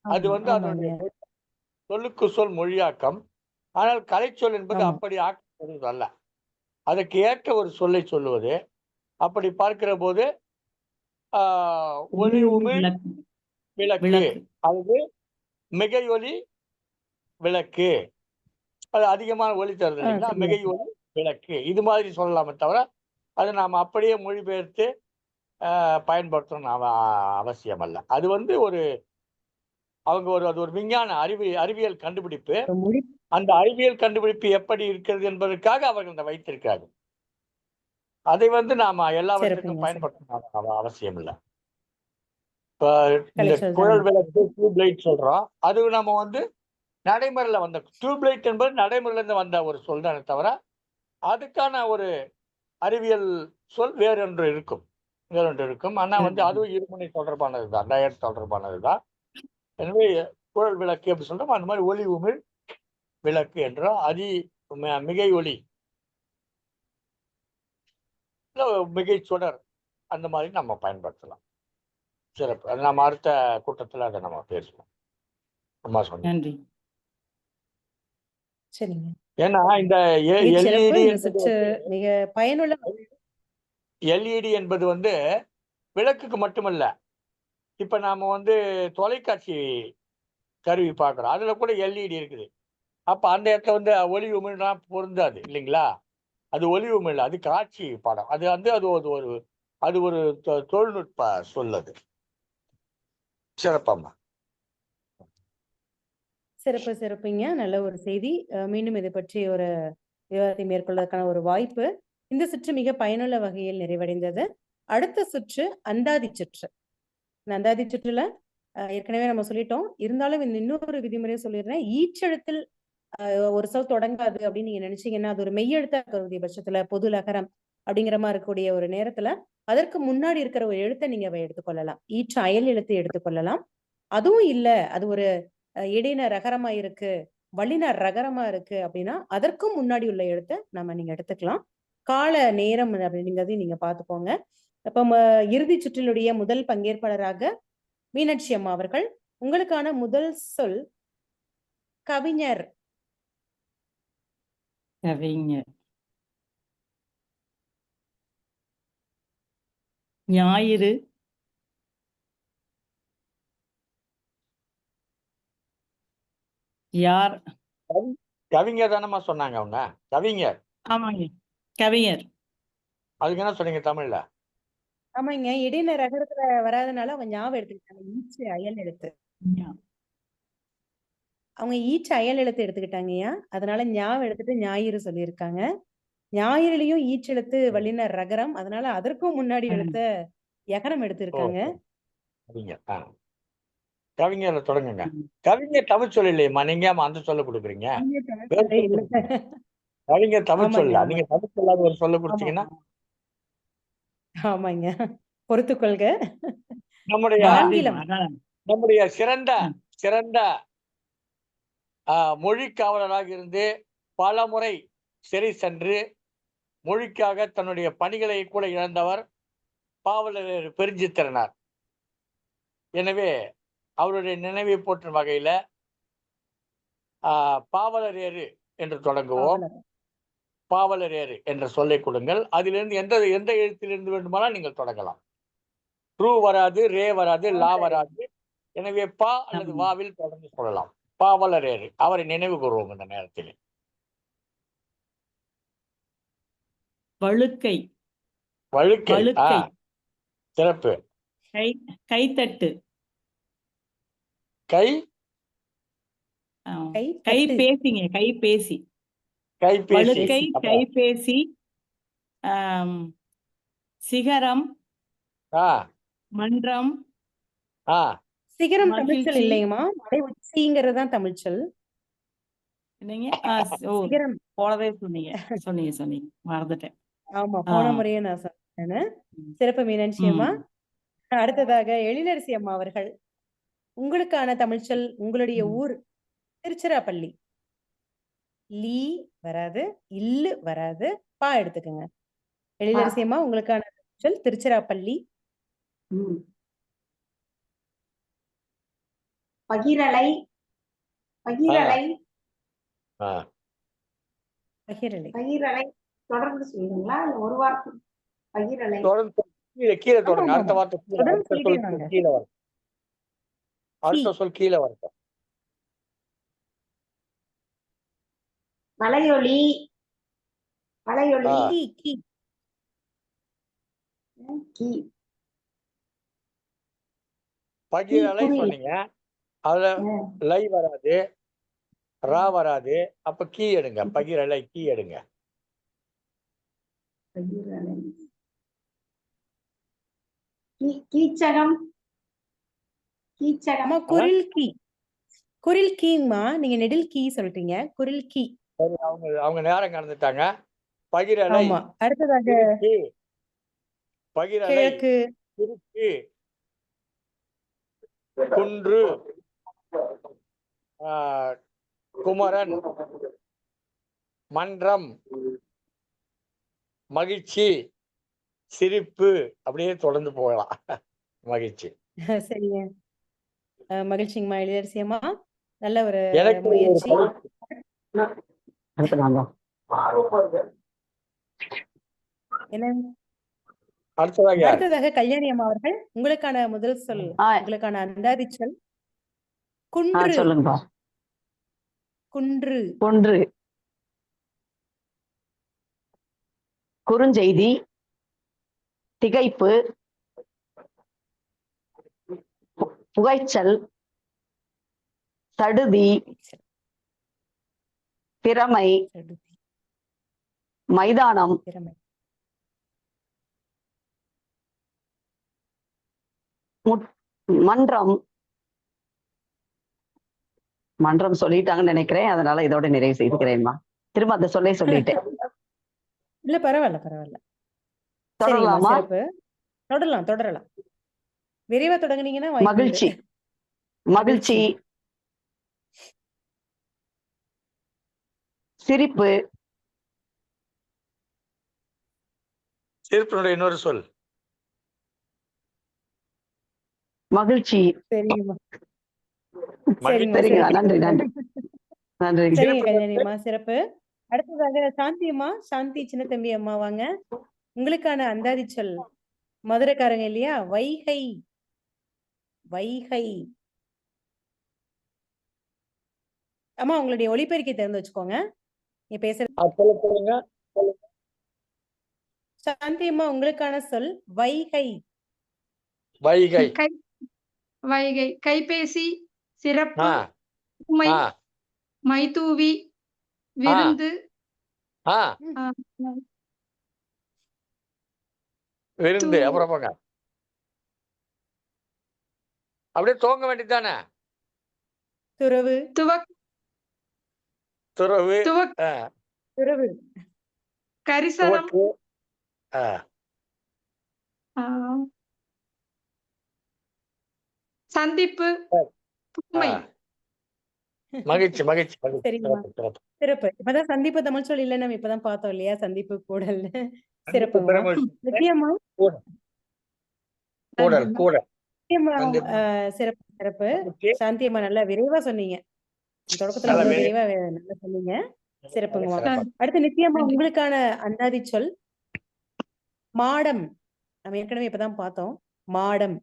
[SPEAKER 1] அது
[SPEAKER 2] ஆமா,
[SPEAKER 1] வந்து
[SPEAKER 2] ஆமாங்க.
[SPEAKER 1] அதனுடைய சொல்லுக்கு சொல் மொழியாக்கம். ஆனால் கலைச்சொல் என்பது
[SPEAKER 2] ஆமா.
[SPEAKER 1] அப்படி ஆக்கப்படுவது அல்ல. அதற்கு ஏற்ற ஒரு சொல்லை சொல்லுவது. அப்படி பார்க்கிற போது ஒளி உமிழ்
[SPEAKER 3] விளக்கு.
[SPEAKER 1] விளக்கு
[SPEAKER 3] விளக்கு.
[SPEAKER 1] அல்லது மிகையொலி விளக்கு, அது அதிகமான ஒளி தருது இல்லைங்களா,
[SPEAKER 2] சரியா
[SPEAKER 1] மிகை ஒளி விளக்கு, இது மாதிரி சொல்லலாமே தவிர அதை நாம் அப்படியே மொழிபெயர்த்து பயன்படுத்தணும் அவசியம் அல்ல. அது வந்து அது ஒரு விஞ்ஞான அறிவியல் கண்டுபிடிப்பு.
[SPEAKER 2] ஒரு மொழி
[SPEAKER 1] அந்த அறிவியல் கண்டுபிடிப்பு எப்படி இருக்கிறது என்பதற்காக அவர்கள் அதை வைத்திருக்கிறார்கள். அதை வந்து நாம எல்லாவற்றுக்கும்
[SPEAKER 2] சிறப்புங்க.
[SPEAKER 1] பயன்படுத்தணும் அவசியம் இல்லை. இப்ப இந்த
[SPEAKER 2] கலைச்சொல்
[SPEAKER 1] குழல்
[SPEAKER 2] தான்.
[SPEAKER 1] விளக்கு, டியூப் லைட் சொல்றோம். அது நம்ம வந்து நடைமுறையில வந்த டியூப் லைட் என்பது நடைமுறையில இருந்து வந்த ஒரு சொல் தானே தவிர அதுக்கான ஒரு அறிவியல் சொல் வேறொன்று இருக்கும். ஆனா வந்து அதுவும் இருமுனை தொடர்பானதுதான், டயட் தொடர்பானதுதான். எனவே குழல் விளக்கு எப்படி சொல்றோம் அந்த மாதிரி ஒளி உமிழ் விளக்கு என்றோ மிகை ஒளி மிகை சுடர் அந்த மாதிரி நம்ம பயன்படுத்தலாம். சிறப்பு. அது நம்ம அடுத்த கூட்டத்துல அதை நம்ம பேசுவோம். அம்மா சொன்னீங்க.
[SPEAKER 3] நன்றி.
[SPEAKER 2] சரிங்க.
[SPEAKER 1] ஏன்னா இந்த
[SPEAKER 2] மிகச் சிறப்பு.
[SPEAKER 1] எல்இடி
[SPEAKER 2] இந்த சுற்று மிக பயனுள்ள
[SPEAKER 1] எல்இடி என்பது வந்து விளக்குக்கு மட்டுமல்ல. இப்ப நாம வந்து தொலைக்காட்சி கருவி பார்க்கிறோம், அதுல கூட எல்இடி இருக்குது. அப்ப அந்த இடத்துல வந்து ஒளி உமிழ்லாம் பொருந்தாது இல்லைங்களா. அது ஒளி உமிழ், அது காட்சி படம். அது வந்து அது ஒரு தொழில்நுட்ப சொல்லது. சிறப்பம்மா.
[SPEAKER 2] சிறப்புங்க. நல்ல ஒரு செய்தி. மீண்டும் இதை பற்றி ஒரு விவாதத்தை மேற்கொள்வதற்கான ஒரு வாய்ப்பு. இந்த சுற்று மிக பயனுள்ள வகையில் நிறைவடைந்தது. அடுத்த சுற்று அந்தாதி சுற்று. இந்த அந்தாதி சுற்றுல ஏற்கனவே நம்ம சொல்லிட்டோம். இருந்தாலும் இந்த இன்னொரு விதிமுறையை சொல்லிடுறேன். ஈற்றெழுத்தில் ஒரு சொல் தொடங்காது அப்படின்னு நீங்க நினைச்சீங்கன்னா அது ஒரு மெய்யெழுத்தா இருக்கக்கூடிய பட்சத்துல, பொது லகரம் அப்படிங்கிற மாதிரி இருக்கக்கூடிய ஒரு நேரத்துல அதற்கு முன்னாடி இருக்கிற ஒரு எழுத்தை நீங்க எடுத்துக்கொள்ளலாம். ஈற்ற அயல் எழுத்து எடுத்துக்கொள்ளலாம். அதுவும் இல்ல, அது ஒரு இடையின ரகரமா இருக்கு, வல்லின ரகரமா இருக்கு அப்படின்னா அதற்கும் முன்னாடி உள்ள எழுத்தை நீங்க எடுத்துக்கலாம். கால நேரம் அப்படிங்கிறதையும் நீங்க பார்த்துக்கோங்க. அப்ப இறுதி சுற்றினுடைய முதல் பங்கேற்பாளராக மீனாட்சி அம்மா அவர்கள், உங்களுக்கான முதல் சொல் கவிஞர்.
[SPEAKER 3] கவிஞர். ஞாயிறு. யார்?
[SPEAKER 1] கவிஞர் தானம்மா சொன்னாங்க அவங்க. கவிஞர்.
[SPEAKER 3] ஆமாங்க, கவிஞர்.
[SPEAKER 1] அதுக்கு என்ன சொன்னீங்க தமிழ்ல?
[SPEAKER 2] ஆமாங்க, இடையின ரகரத்துல வராதனால அவங்க ஞாபகம் எடுத்துக்கிட்டாங்க. ஈச்சு அயல் எழுத்து. அவங்க ஈச்ச அயல் எழுத்து எடுத்துக்கிட்டாங்கய்யா. அதனால ஞாபகம் எடுத்துட்டு ஞாயிறு சொல்லியிருக்காங்க. ஞாயிறுலயும் ஈச்செழுத்து வல்லினர் ரகரம், அதனால அதற்கும் முன்னாடி எழுத்த யகரம் எடுத்திருக்காங்க.
[SPEAKER 1] கவிஞர்ல தொடங்குங்க. கவிஞர் தமிழ் சொல் இல்லையம்மா, நீங்க அந்த சொல்ல கொடுக்குறீங்க. கவிஞர் தமிழ் சொல்ல, நீங்க தமிழ் சொல்லாத ஒரு சொல்ல கொடுத்தீங்கன்னா.
[SPEAKER 2] ஆமாங்க, பொறுத்துக்கொள்க.
[SPEAKER 1] நம்முடைய சிறந்த மொழி காவலராக இருந்து பல முறை சிறை சென்று மொழிக்காக தன்னுடைய பணிகளை கூட இழந்தவர் பாவலர் பெருஞ்சித்திரனார். எனவே அவருடைய நினைவை போற்றும் வகையில பாவலர் ஏறு என்று தொடங்குவோம். பாவலர் ஏறு என்ற சொல்லை கொடுங்கள். அதிலிருந்து எந்த எழுத்திலிருந்து வேண்டுமானால் நீங்கள் தொடங்கலாம். ரூ வராது, ரே வராது, லா வராது. எனவே பா அல்லது வாவில் தொடர்ந்து சொல்லலாம். பாவலர் ஏறு, அவரை நினைவு கூறுவோம் இந்த நேரத்தில்.
[SPEAKER 3] வழுக்கை.
[SPEAKER 1] வழுக்கை. சிறப்பு.
[SPEAKER 3] கைத்தட்டு. கைபேசிங்க, கைபேசி. வழுக்கை, கைபேசி. சிகரம். மன்றம்.
[SPEAKER 2] சிகரம் தமிழ்ச்சொல் இல்லையுமா, மலை உச்சிங்கிறது தான் தமிழ்ச்சொல்.
[SPEAKER 3] நீங்க ஓ
[SPEAKER 2] சிகரம்.
[SPEAKER 3] போலவே சொன்னீங்க சொன்னீங்க மறந்துட்டேன்.
[SPEAKER 2] ஆமா,
[SPEAKER 3] ஆ.
[SPEAKER 2] போன முறையும் நான் சொன்னேன்.
[SPEAKER 3] ம்.
[SPEAKER 2] சிறப்பு மீனாட்சி அம்மா.
[SPEAKER 3] ம்.
[SPEAKER 2] அடுத்ததாக எழிலரசி அம்மா அவர்கள், உங்களுக்கான தமிழ்ச்சொல், உங்களுடைய
[SPEAKER 3] ம்.
[SPEAKER 2] ஊர் திருச்சிராப்பள்ளி. லீ வராது, இல்லு வராது, பா எடுத்துக்கங்க. எழிலரசி அம்மா, உங்களுக்கான சொல் திருச்சிராப்பள்ளி.
[SPEAKER 4] ம். பகிரலை பகிரலை
[SPEAKER 1] ஆ.
[SPEAKER 2] பகிரலை.
[SPEAKER 4] பகிரலை தொடர்ந்து சொல்லுங்களா இல்ல ஒரு வார்த்தை பகிரலை
[SPEAKER 1] தொடர்ந்து கீழே
[SPEAKER 2] ஆமா,
[SPEAKER 1] தொடங்க.
[SPEAKER 2] ஆமா,
[SPEAKER 1] அடுத்த
[SPEAKER 2] ஆமா.
[SPEAKER 1] வார்த்தை கீழே,
[SPEAKER 2] தொடர்ந்து
[SPEAKER 1] அடுத்த
[SPEAKER 2] சொல்லிட்டே
[SPEAKER 1] சொல்
[SPEAKER 2] வாங்க.
[SPEAKER 1] கீழே வரும். அடுத்த சொல் கீழே வரட்டும்.
[SPEAKER 4] வளையொலி வளையொலி
[SPEAKER 1] ஆ.
[SPEAKER 2] கீ கீ
[SPEAKER 4] கீ
[SPEAKER 1] பகிரலை
[SPEAKER 4] புரியல.
[SPEAKER 1] சொன்னீங்க. அதுல லை வராது, ரா வராது. அப்ப கீ எடுங்க. பகிரலை கீ எடுங்க.
[SPEAKER 4] பகிரலை கீச்சகம் கீச்சகம்
[SPEAKER 2] அம்மா குரில் கீ. குரில் கீங்கம்மா, நீங்க நெடில் கீ சொல்றீங்க. குரில் கீ.
[SPEAKER 1] சரி, அவங்க நேரம் கடந்துட்டாங்க. பகிரலை,
[SPEAKER 2] ஆமா. அடுத்ததாக
[SPEAKER 1] கிறுக்கு, பகிரலை,
[SPEAKER 2] கிழக்கு.
[SPEAKER 1] கிறுக்கு, குன்று, ஆ, குமரன், மன்றம், மகிழ்ச்சி, சிரிப்பு, அப்படியே தொடர்ந்து போகலாம். மகிழ்ச்சி.
[SPEAKER 2] சரிங்க. மகிழ்ச்சிங்கம்மா எழிலரசி அம்மா. நல்ல ஒரு
[SPEAKER 1] எனக்கு ஒரு
[SPEAKER 2] முயற்சி. என்ன
[SPEAKER 1] அடுத்ததாக யார்?
[SPEAKER 2] அடுத்ததாக கல்யாணி அம்மா அவர்கள், உங்களுக்கான முதல் சொல், உங்களுக்கான அந்தாதி சொல் குன்று.
[SPEAKER 4] சொல்லுங்கப்பா.
[SPEAKER 2] குன்று.
[SPEAKER 4] ஒன்று குறுஞ்செய்தி, திகைப்பு, புகைச்சல், சடுதி, திறமை, மைதானம்,
[SPEAKER 2] திறமை.
[SPEAKER 4] மன்றம் மன்றம் சொல்லிட்டாங்கன்னு நினைக்கிறேன். அதனால இதோட நிறைவு செய்துக்கிறேன்மா. திரும்ப அந்த சொல்லே சொல்லிட்டேன்.
[SPEAKER 2] இல்ல பரவாயில்ல, பரவாயில்ல. சரிங்கம்மா,
[SPEAKER 4] தொடரலாமா?
[SPEAKER 2] சிறப்பு. தொடரலாம். விரைவா தொடங்குனீங்கன்னா வாய்ப்பு உண்டு.
[SPEAKER 4] மகிழ்ச்சி மகிழ்ச்சி, சிரிப்பு,
[SPEAKER 1] சிரிப்பினுடைய இன்னொரு சொல்.
[SPEAKER 4] மகிழ்ச்சி.
[SPEAKER 2] சரிங்கம்மா.
[SPEAKER 1] மகிழ்ச்சி.
[SPEAKER 4] சரிங்க,
[SPEAKER 2] சிறப்பு.
[SPEAKER 4] நன்றி நன்றி நன்றி.
[SPEAKER 2] சரிங்க கல்யாணி அம்மா, சிறப்பு. அடுத்ததாக சாந்தி அம்மா, சாந்தி சின்ன தம்பி அம்மா வாங்க. உங்களுக்கான அந்தாதி சொல், மதுரைக்காரங்க இல்லையா? வைகை. வைகை. அம்மா உங்களுடைய ஒலிபெருக்கி திறந்து வச்சுக்கோங்க. நீ பேசுறது.
[SPEAKER 1] சொல்லுங்க.
[SPEAKER 2] சாந்தி அம்மா, உங்களுக்கான சொல் வைகை.
[SPEAKER 1] வைகை.
[SPEAKER 6] வைகை, கைபேசி, சிறப்பு,
[SPEAKER 1] ஆ.
[SPEAKER 6] உமை,
[SPEAKER 1] ஆ.
[SPEAKER 6] மைதூவி, விருந்து,
[SPEAKER 1] ஆ.
[SPEAKER 6] ஆ,
[SPEAKER 1] விருந்து. அப்புறம் போங்க. அப்படியே துவங்க வேண்டியதானே?
[SPEAKER 2] துறவு.
[SPEAKER 1] துறவு. ஆ.
[SPEAKER 2] துறவு.
[SPEAKER 6] கரிசனம்,
[SPEAKER 1] துவக்கு. ஆ.
[SPEAKER 6] ஆ, சந்திப்பு, புதுமை.
[SPEAKER 1] ஆ. மகிழ்ச்சி.
[SPEAKER 2] சரிங்கம்மா,
[SPEAKER 1] சிறப்பு.
[SPEAKER 2] சிறப்பு. இப்பதான் சந்திப்பு தமிழ் சொல் இல்ல, நம்ம இப்பதான் பார்த்தோம் இல்லையா? சந்திப்பு கூடல். சிறப்புங்கம்மா. நித்யம்மா.
[SPEAKER 1] கூடல்.
[SPEAKER 2] நித்யம்மா, சிறப்பு. சாந்தி அம்மா நல்லா விரைவா சொன்னீங்க. தொடக்கத்துல
[SPEAKER 1] நல்லா
[SPEAKER 2] அவ்வளவு விரைவா நல்லா சொன்னீங்க. சிறப்புங்கம்மா. அடுத்து நித்யம்மா, உங்களுக்கான அந்தாதி சொல் மாடம். நம்ம ஏற்கனவே இப்பதான் பார்த்தோம். மாடம்.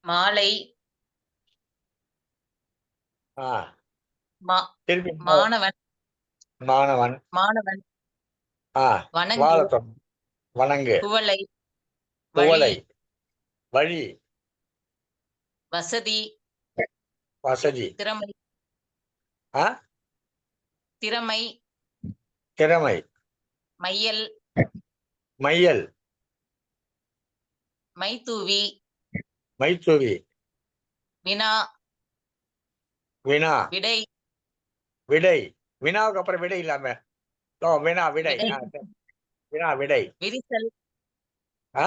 [SPEAKER 5] மாலை,
[SPEAKER 1] ஆ. திருப்பி
[SPEAKER 5] மாணவன்,
[SPEAKER 1] மாணவன். ஆ.
[SPEAKER 5] வணங்கு,
[SPEAKER 1] வணங்கு.
[SPEAKER 5] குவளை,
[SPEAKER 1] குவளை, வழி,
[SPEAKER 5] வசதி,
[SPEAKER 1] வசதி,
[SPEAKER 5] திறமை,
[SPEAKER 1] ஆ,
[SPEAKER 5] திறமை,
[SPEAKER 1] திறமை,
[SPEAKER 5] மையல்,
[SPEAKER 1] மையல்,
[SPEAKER 5] மைதூவி,
[SPEAKER 1] மைத்தூவி,
[SPEAKER 5] வினா,
[SPEAKER 1] வினா,
[SPEAKER 5] விடை,
[SPEAKER 1] விடை. வினாவுக்கு அப்புறம் விடை இல்லாம. வினா விடை.
[SPEAKER 5] விடை.
[SPEAKER 1] வினா விடை.
[SPEAKER 5] விரிசல்.
[SPEAKER 1] ஆ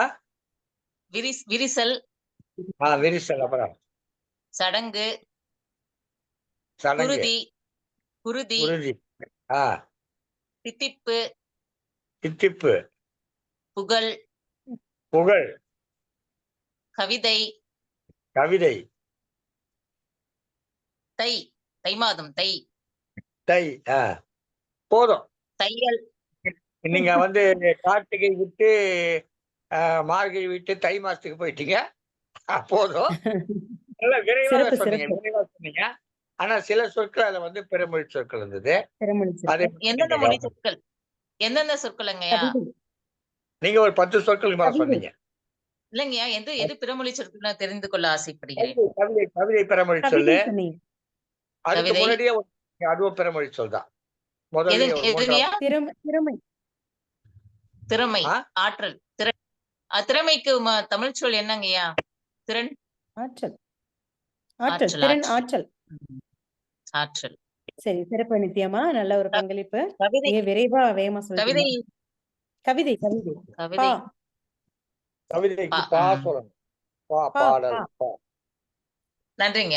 [SPEAKER 5] விரிசல்.
[SPEAKER 1] விரிசல். அப்புறம்
[SPEAKER 5] சடங்கு.
[SPEAKER 1] சடங்கு.
[SPEAKER 5] குருதி.
[SPEAKER 1] குருதி.
[SPEAKER 5] தித்திப்பு.
[SPEAKER 1] தித்திப்பு.
[SPEAKER 5] புகழ்.
[SPEAKER 1] புகழ்.
[SPEAKER 5] கவிதை.
[SPEAKER 1] கவிதை.
[SPEAKER 5] தை மாதம்.
[SPEAKER 1] தை. போதும்.
[SPEAKER 5] தையல்.
[SPEAKER 1] நீங்க வந்து கார்த்திகை விட்டு மார்கழி விட்டு தை மாசத்துக்கு போயிட்டீங்க. போதும். நல்லா விரைவாக சொன்னீங்க. ஆனா சில சொற்கள் அதுல வந்து பிறமொழி சொற்கள் இருந்தது.
[SPEAKER 5] எந்தெந்த மொழி சொற்கள்? எந்தெந்த சொற்கள்ங்கய்யா?
[SPEAKER 1] நீங்க ஒரு 10 சொற்களுக்கு மேல சொன்னீங்க.
[SPEAKER 5] இல்லைங்கய்யா, எது பிறமொழி சொற்கள் தெரிந்து கொள்ள ஆசைப்படுகிறேன்.
[SPEAKER 1] கவிதை பிறமொழி சொல்லு. அதுக்கு முன்னாடியே அதுவும் பிறமொழி சொல் தான்.
[SPEAKER 5] திறமை. ஆற்றல். திறமைக்கு தமிழ் சொல் என்னங்கய்யா? திறன். ஆற்றல்.
[SPEAKER 2] சரி, சிறப்பு நித்யாமா. நல்ல ஒரு பங்களிப்பு.
[SPEAKER 5] கவிதை.
[SPEAKER 2] விரைவா வேகமா சொல்லுங்க. கவிதை.
[SPEAKER 1] கவிதைக்கு பா சொல்லணும். பாடல்.
[SPEAKER 5] நன்றிங்க.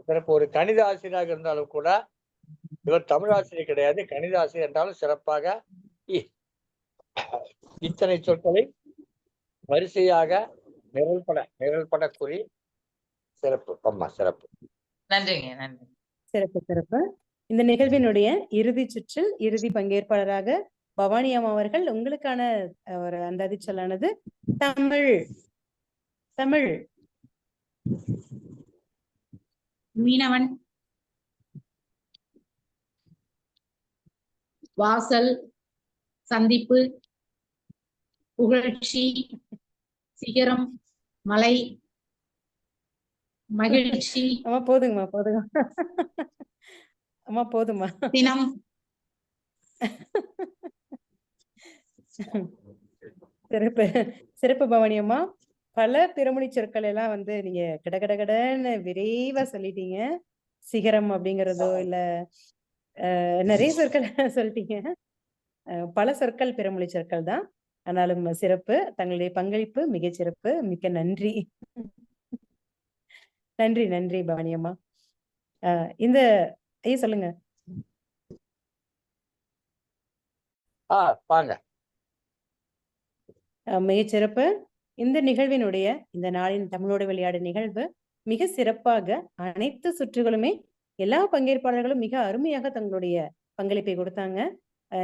[SPEAKER 1] சிறப்பு. ஒரு கணித ஆசிரியராக இருந்தாலும் கூட இவர் தமிழ் ஆசிரியர் கிடையாது. கணித ஆசிரியர் என்றாலும் சிறப்பாக இத்தனை சொற்களை வரிசையாக நிரல்பட கூறி சிறப்பு. சிறப்பு.
[SPEAKER 5] நன்றிங்க.
[SPEAKER 2] சிறப்பு. இந்த நிகழ்வினுடைய இறுதி சுற்றில் இறுதி பங்கேற்பாளராக பவானி அம்மா அவர்கள், உங்களுக்கான ஒரு அந்தாதி சொல்லானது தமிழ்.
[SPEAKER 7] மீனவன். வாசல். சந்திப்பு. புகழ்ச்சி. சிகரம். மலை. மகிழ்ச்சி.
[SPEAKER 2] அம்மா போதுங்கம்மா. அம்மா போதுமா.
[SPEAKER 7] தினம்.
[SPEAKER 2] சிறப்பு பவானி அம்மா. பல பிறமொழி சொற்கள் எல்லாம் வந்து நீங்க கடகடன்னு விரைவா சொல்லிட்டீங்க. சிகரம் அப்படிங்கறதோ இல்ல நிறைய சொற்கள் சொல்லிட்டீங்க. பல சொற்கள் பிறமொழி சொற்கள் தான். ஆனாலும் சிறப்பு. தங்களுடைய பங்களிப்பு மிகச் சிறப்பு. மிக்க நன்றி. நன்றி பவானி அம்மா. இந்த சொல்லுங்க.
[SPEAKER 1] வாங்க.
[SPEAKER 2] மிகச்சிறப்பு. இந்த நிகழ்வினுடைய இந்த நாளின் தமிழோடு விளையாடு நிகழ்வு மிக சிறப்பாக அனைத்து சுற்றுகளுமே எல்லா பங்கேற்பாளர்களும் மிக அருமையாக தங்களுடைய பங்களிப்பை கொடுத்தாங்க.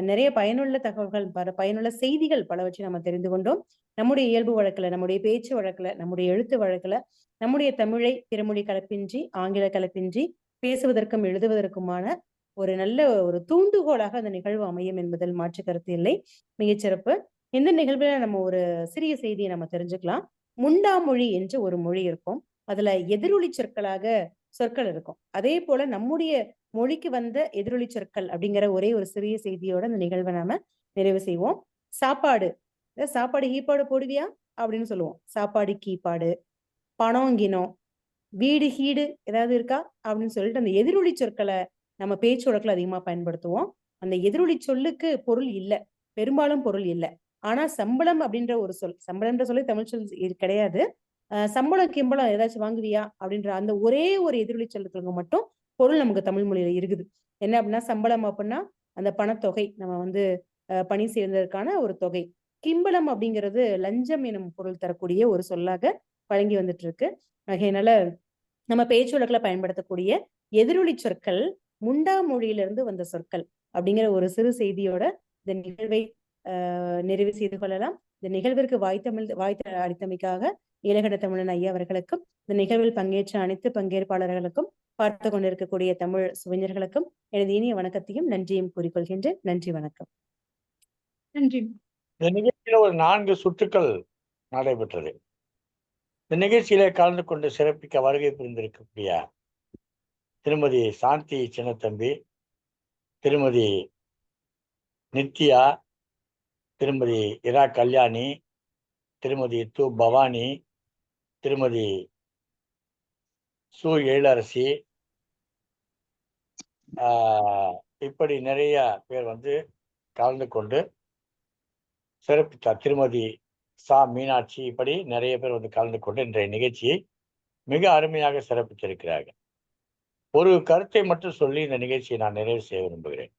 [SPEAKER 2] நிறைய பயனுள்ள தகவல்கள், பயனுள்ள செய்திகள் பலவற்றை நம்ம தெரிந்து கொண்டோம். நம்முடைய இயல்பு வழக்குல, நம்முடைய பேச்சு வழக்குல, நம்முடைய எழுத்து வழக்குல நம்முடைய தமிழை பிறமொழி கலப்பின்றி, ஆங்கில கலப்பின்றி பேசுவதற்கும் எழுதுவதற்குமான ஒரு நல்ல ஒரு தூண்டுகோலாக அந்த நிகழ்வு அமையும் என்பதில் மாற்று கருத்து இல்லை. மிகச்சிறப்பு. இந்த நிகழ்வுல நம்ம ஒரு சிறிய செய்தியை நம்ம தெரிஞ்சுக்கலாம். முண்டாமொழி என்று ஒரு மொழி இருக்கும். அதுல எதிரொலி சொற்கள் இருக்கும். அதே போல நம்முடைய மொழிக்கு வந்த எதிரொலி சொற்கள் அப்படிங்கிற ஒரே ஒரு சிறிய செய்தியோட இந்த நிகழ்வை நாம நிறைவு செய்வோம். சாப்பாடு கீப்பாடு போடுவியா அப்படின்னு சொல்லுவோம். சாப்பாடு கீப்பாடு. பணங்கினம். வீடு கீடு ஏதாவது இருக்கா அப்படின்னு சொல்லிட்டு அந்த எதிரொலி சொற்களை நம்ம பேச்சு வழக்குல அதிகமா பயன்படுத்துவோம். அந்த எதிரொலி சொல்லுக்கு பொருள் இல்லை, பெரும்பாலும் பொருள் இல்லை. ஆனா சம்பளம் அப்படின்ற ஒரு சம்பளம்ன்ற சொல்லி தமிழ் சொல் கிடையாது. சம்பளம் கிம்பளம் ஏதாச்சும் வாங்குவியா அப்படின்ற அந்த ஒரே ஒரு எதிரொலி சொல்லுக்கு மட்டும் பொருள் நமக்கு தமிழ் மொழியில இருக்குது. என்ன அப்படின்னா, சம்பளம் அப்படின்னா அந்த பணத்தொகை, நம்ம வந்து பணி செய்வதற்கான ஒரு தொகை. கிம்பளம் அப்படிங்கிறது லஞ்சம் எனும் பொருள் தரக்கூடிய ஒரு சொல்லாக வழங்கி வந்துட்டு இருக்கு. அதனால நம்ம பேச்சு வழக்குல பயன்படுத்தக்கூடிய எதிரொலி சொற்கள் முண்டா மொழியிலிருந்து வந்த சொற்கள் அப்படிங்கிற ஒரு சிறு செய்தியோட இந்த நிகழ்வை நிறைவு செய்து கொள்ளலாம். இந்த நிகழ்விற்கு வாய்த்த அளித்தமைக்காக நீலகண்ட தமிழன் ஐயா அவர்களுக்கும், இந்த நிகழ்வில் பங்கேற்ற அனைத்து பங்கேற்பாளர்களுக்கும், பார்த்து கொண்டிருக்கக்கூடிய தமிழ் சுவைஞர்களுக்கும் எனது இனிய வணக்கத்தையும் நன்றியும் கூறிக்கொள்கின்றேன். நன்றி, வணக்கம்.
[SPEAKER 6] நன்றி.
[SPEAKER 1] இந்த நிகழ்ச்சியில ஒரு 4 சுற்றுக்கள் நடைபெற்றது. இந்த நிகழ்ச்சியில கலந்து கொண்டு சிறப்பிக்க வருகை புரிந்திருக்கக்கூடிய திருமதி சாந்தி சின்னத்தம்பி, திருமதி நித்யா, திருமதி இரா கல்யாணி, திருமதி து பவானி, திருமதி சு எழிலரசி, இப்படி நிறைய பேர் வந்து கலந்து கொண்டு சிறப்பித்தார். திருமதி சா மீனாட்சி, இப்படி நிறைய பேர் வந்து கலந்து கொண்டு இன்றைய நிகழ்ச்சியை மிக அருமையாக சிறப்பித்திருக்கிறார்கள். ஒரு கருத்தை மட்டும் சொல்லி இந்த நிகழ்ச்சியை நான் நிறைவு செய்ய விரும்புகிறேன்.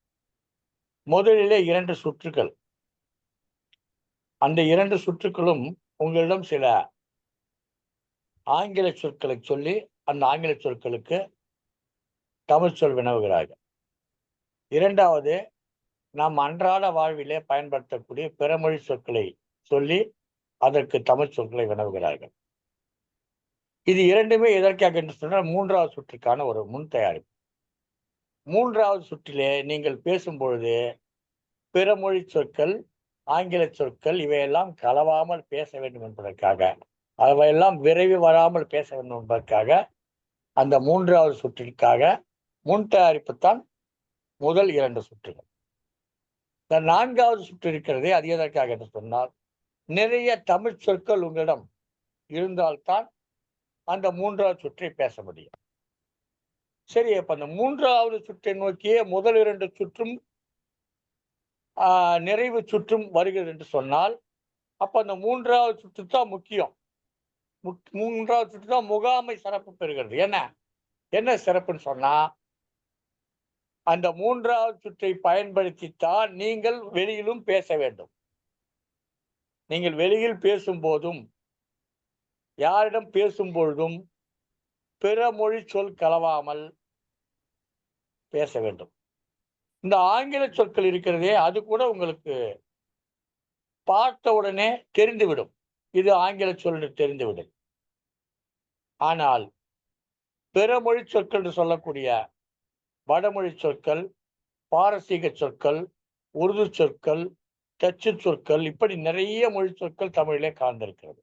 [SPEAKER 1] முதலிலே 2 சுற்றுக்கள். அந்த 2 சுற்றுக்களும் உங்களிடம் சில ஆங்கில சொற்களை சொல்லி அந்த ஆங்கில சொற்களுக்கு தமிழ் சொல் வினவுகிறார்கள். 2வது, நாம் அன்றாட வாழ்விலே பயன்படுத்தக்கூடிய பிறமொழி சொற்களை சொல்லி அதற்கு தமிழ் சொற்களை வினவுகிறார்கள். இது 2மே எதற்காக என்று சொன்னால் 3வது சுற்றுக்கான ஒரு முன் தயாரிப்பு. 3வது சுற்றிலே நீங்கள் பேசும் பொழுது பிறமொழி சொற்கள், ஆங்கில சொற்கள் இவையெல்லாம் கலவாமல் பேச வேண்டும் என்பதற்காக, அவையெல்லாம் விரைவு வராமல் பேச வேண்டும் என்பதற்காக அந்த 3வது சுற்றிற்காக முன் தயாரிப்பு தான் முதல் 2 சுற்றுகள். இந்த 4வது சுற்று இருக்கிறதே, அது எதற்காக என்று சொன்னால் நிறைய தமிழ் சொற்கள் உங்களிடம் இருந்தால்தான் அந்த 3வது சுற்றை பேச முடியும். சரி, அப்ப அந்த 3வது சுற்றை நோக்கியே முதல் 2 சுற்றும் நிறைவு சுற்றும் வருகிறது என்று சொன்னால், அப்ப அந்த 3வது சுற்று தான் முக்கியம். 3வது சுற்று தான் முகாமை சிறப்பு பெறுகிறது. என்ன சிறப்புன்னு சொன்னா, அந்த 3வது சுற்றை பயன்படுத்தித்தான் நீங்கள் வெளியிலும் பேச வேண்டும். நீங்கள் வெளியில் பேசும் போதும் யாரிடம் பேசும் பொழுதும் பிற மொழி சொல் கலவாமல் பேச வேண்டும். இந்த ஆங்கில சொற்கள் இருக்கிறதே, அது கூட உங்களுக்கு பார்த்த உடனே தெரிந்துவிடும், இது ஆங்கில சொல் தெரிந்துவிடும். ஆனால் பிற மொழி சொற்கள் என்று சொல்லக்கூடிய வடமொழி சொற்கள், பாரசீக சொற்கள், உருது சொற்கள், டச்சு சொற்கள், இப்படி நிறைய மொழி சொற்கள் தமிழிலே காண்ந்திருக்கிறது.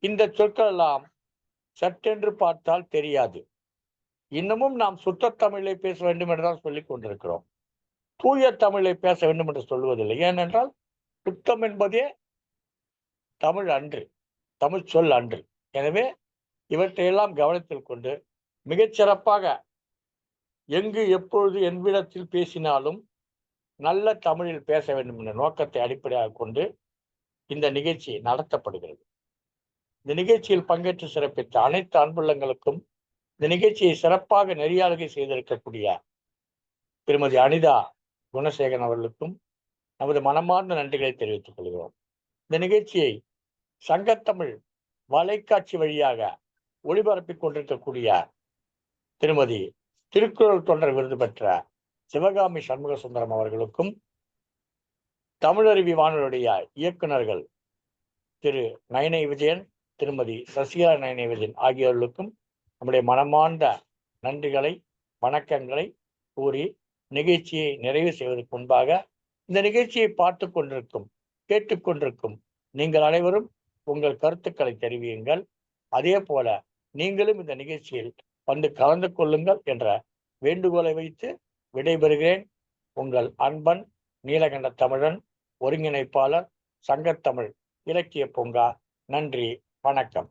[SPEAKER 1] இந்த சொற்கள் எல்லாம் சட்டென்று பார்த்தால் தெரியாது. இன்னமும் நாம் சுத்த தமிழை பேச வேண்டும் என்றுதான் சொல்லிக் கொண்டிருக்கிறோம். தூய தமிழை பேச வேண்டும் என்று சொல்வதில்லை. ஏனென்றால் சுத்தம் என்பதே தமிழ் அன்று, தமிழ் சொல் அன்று. எனவே இவற்றையெல்லாம் கவனத்தில் கொண்டு மிகச்சிறப்பாக எங்கு எப்பொழுது எவ்விடத்தில் பேசினாலும் நல்ல தமிழில் பேச வேண்டும் என்ற நோக்கத்தை அடிப்படையாக கொண்டு இந்த நிகழ்ச்சி நடத்தப்படுகிறது. இந்த நிகழ்ச்சியில் பங்கேற்று சிறப்பித்த அனைத்து அன்புள்ளங்களுக்கும், இந்த நிகழ்ச்சியை சிறப்பாக நெறியாளுகை செய்திருக்கக்கூடிய திருமதி அனிதா குணசேகரன் அவர்களுக்கும் நமது மனமார்ந்த நன்றிகளை தெரிவித்துக் கொள்கிறோம். இந்த நிகழ்ச்சியை சங்கத்தமிழ் வலைக்காட்சி வழியாக ஒளிபரப்பிக் கொண்டிருக்கக்கூடிய திருமதி திருக்குறள் தொண்டர் விருது பெற்ற சிவகாமி சண்முக சுந்தரம் அவர்களுக்கும், தமிழருவி வானொலியுடைய இயக்குநர்கள் திரு நயனை விஜயன், திருமதி சசிகலா நயனை விஜயன் ஆகியோர்களுக்கும் நம்முடைய மனமார்ந்த நன்றிகளை, வணக்கங்களை கூறி நிகழ்ச்சியை நிறைவு செய்வதற்கு முன்பாக, இந்த நிகழ்ச்சியை பார்த்து கொண்டிருக்கும், கேட்டுக்கொண்டிருக்கும் நீங்கள் அனைவரும் உங்கள் கருத்துக்களை தெரிவியுங்கள். அதே போல நீங்களும் இந்த நிகழ்ச்சியில் வந்து கலந்து கொள்ளுங்கள் என்ற வேண்டுகோளை வைத்து விடைபெறுகிறேன். உங்கள் அன்பன் நீலகண்ட தமிழன், ஒருங்கிணைப்பாளர், சங்கத்தமிழ் இலக்கிய பூங்கா. நன்றி, வணக்கம்.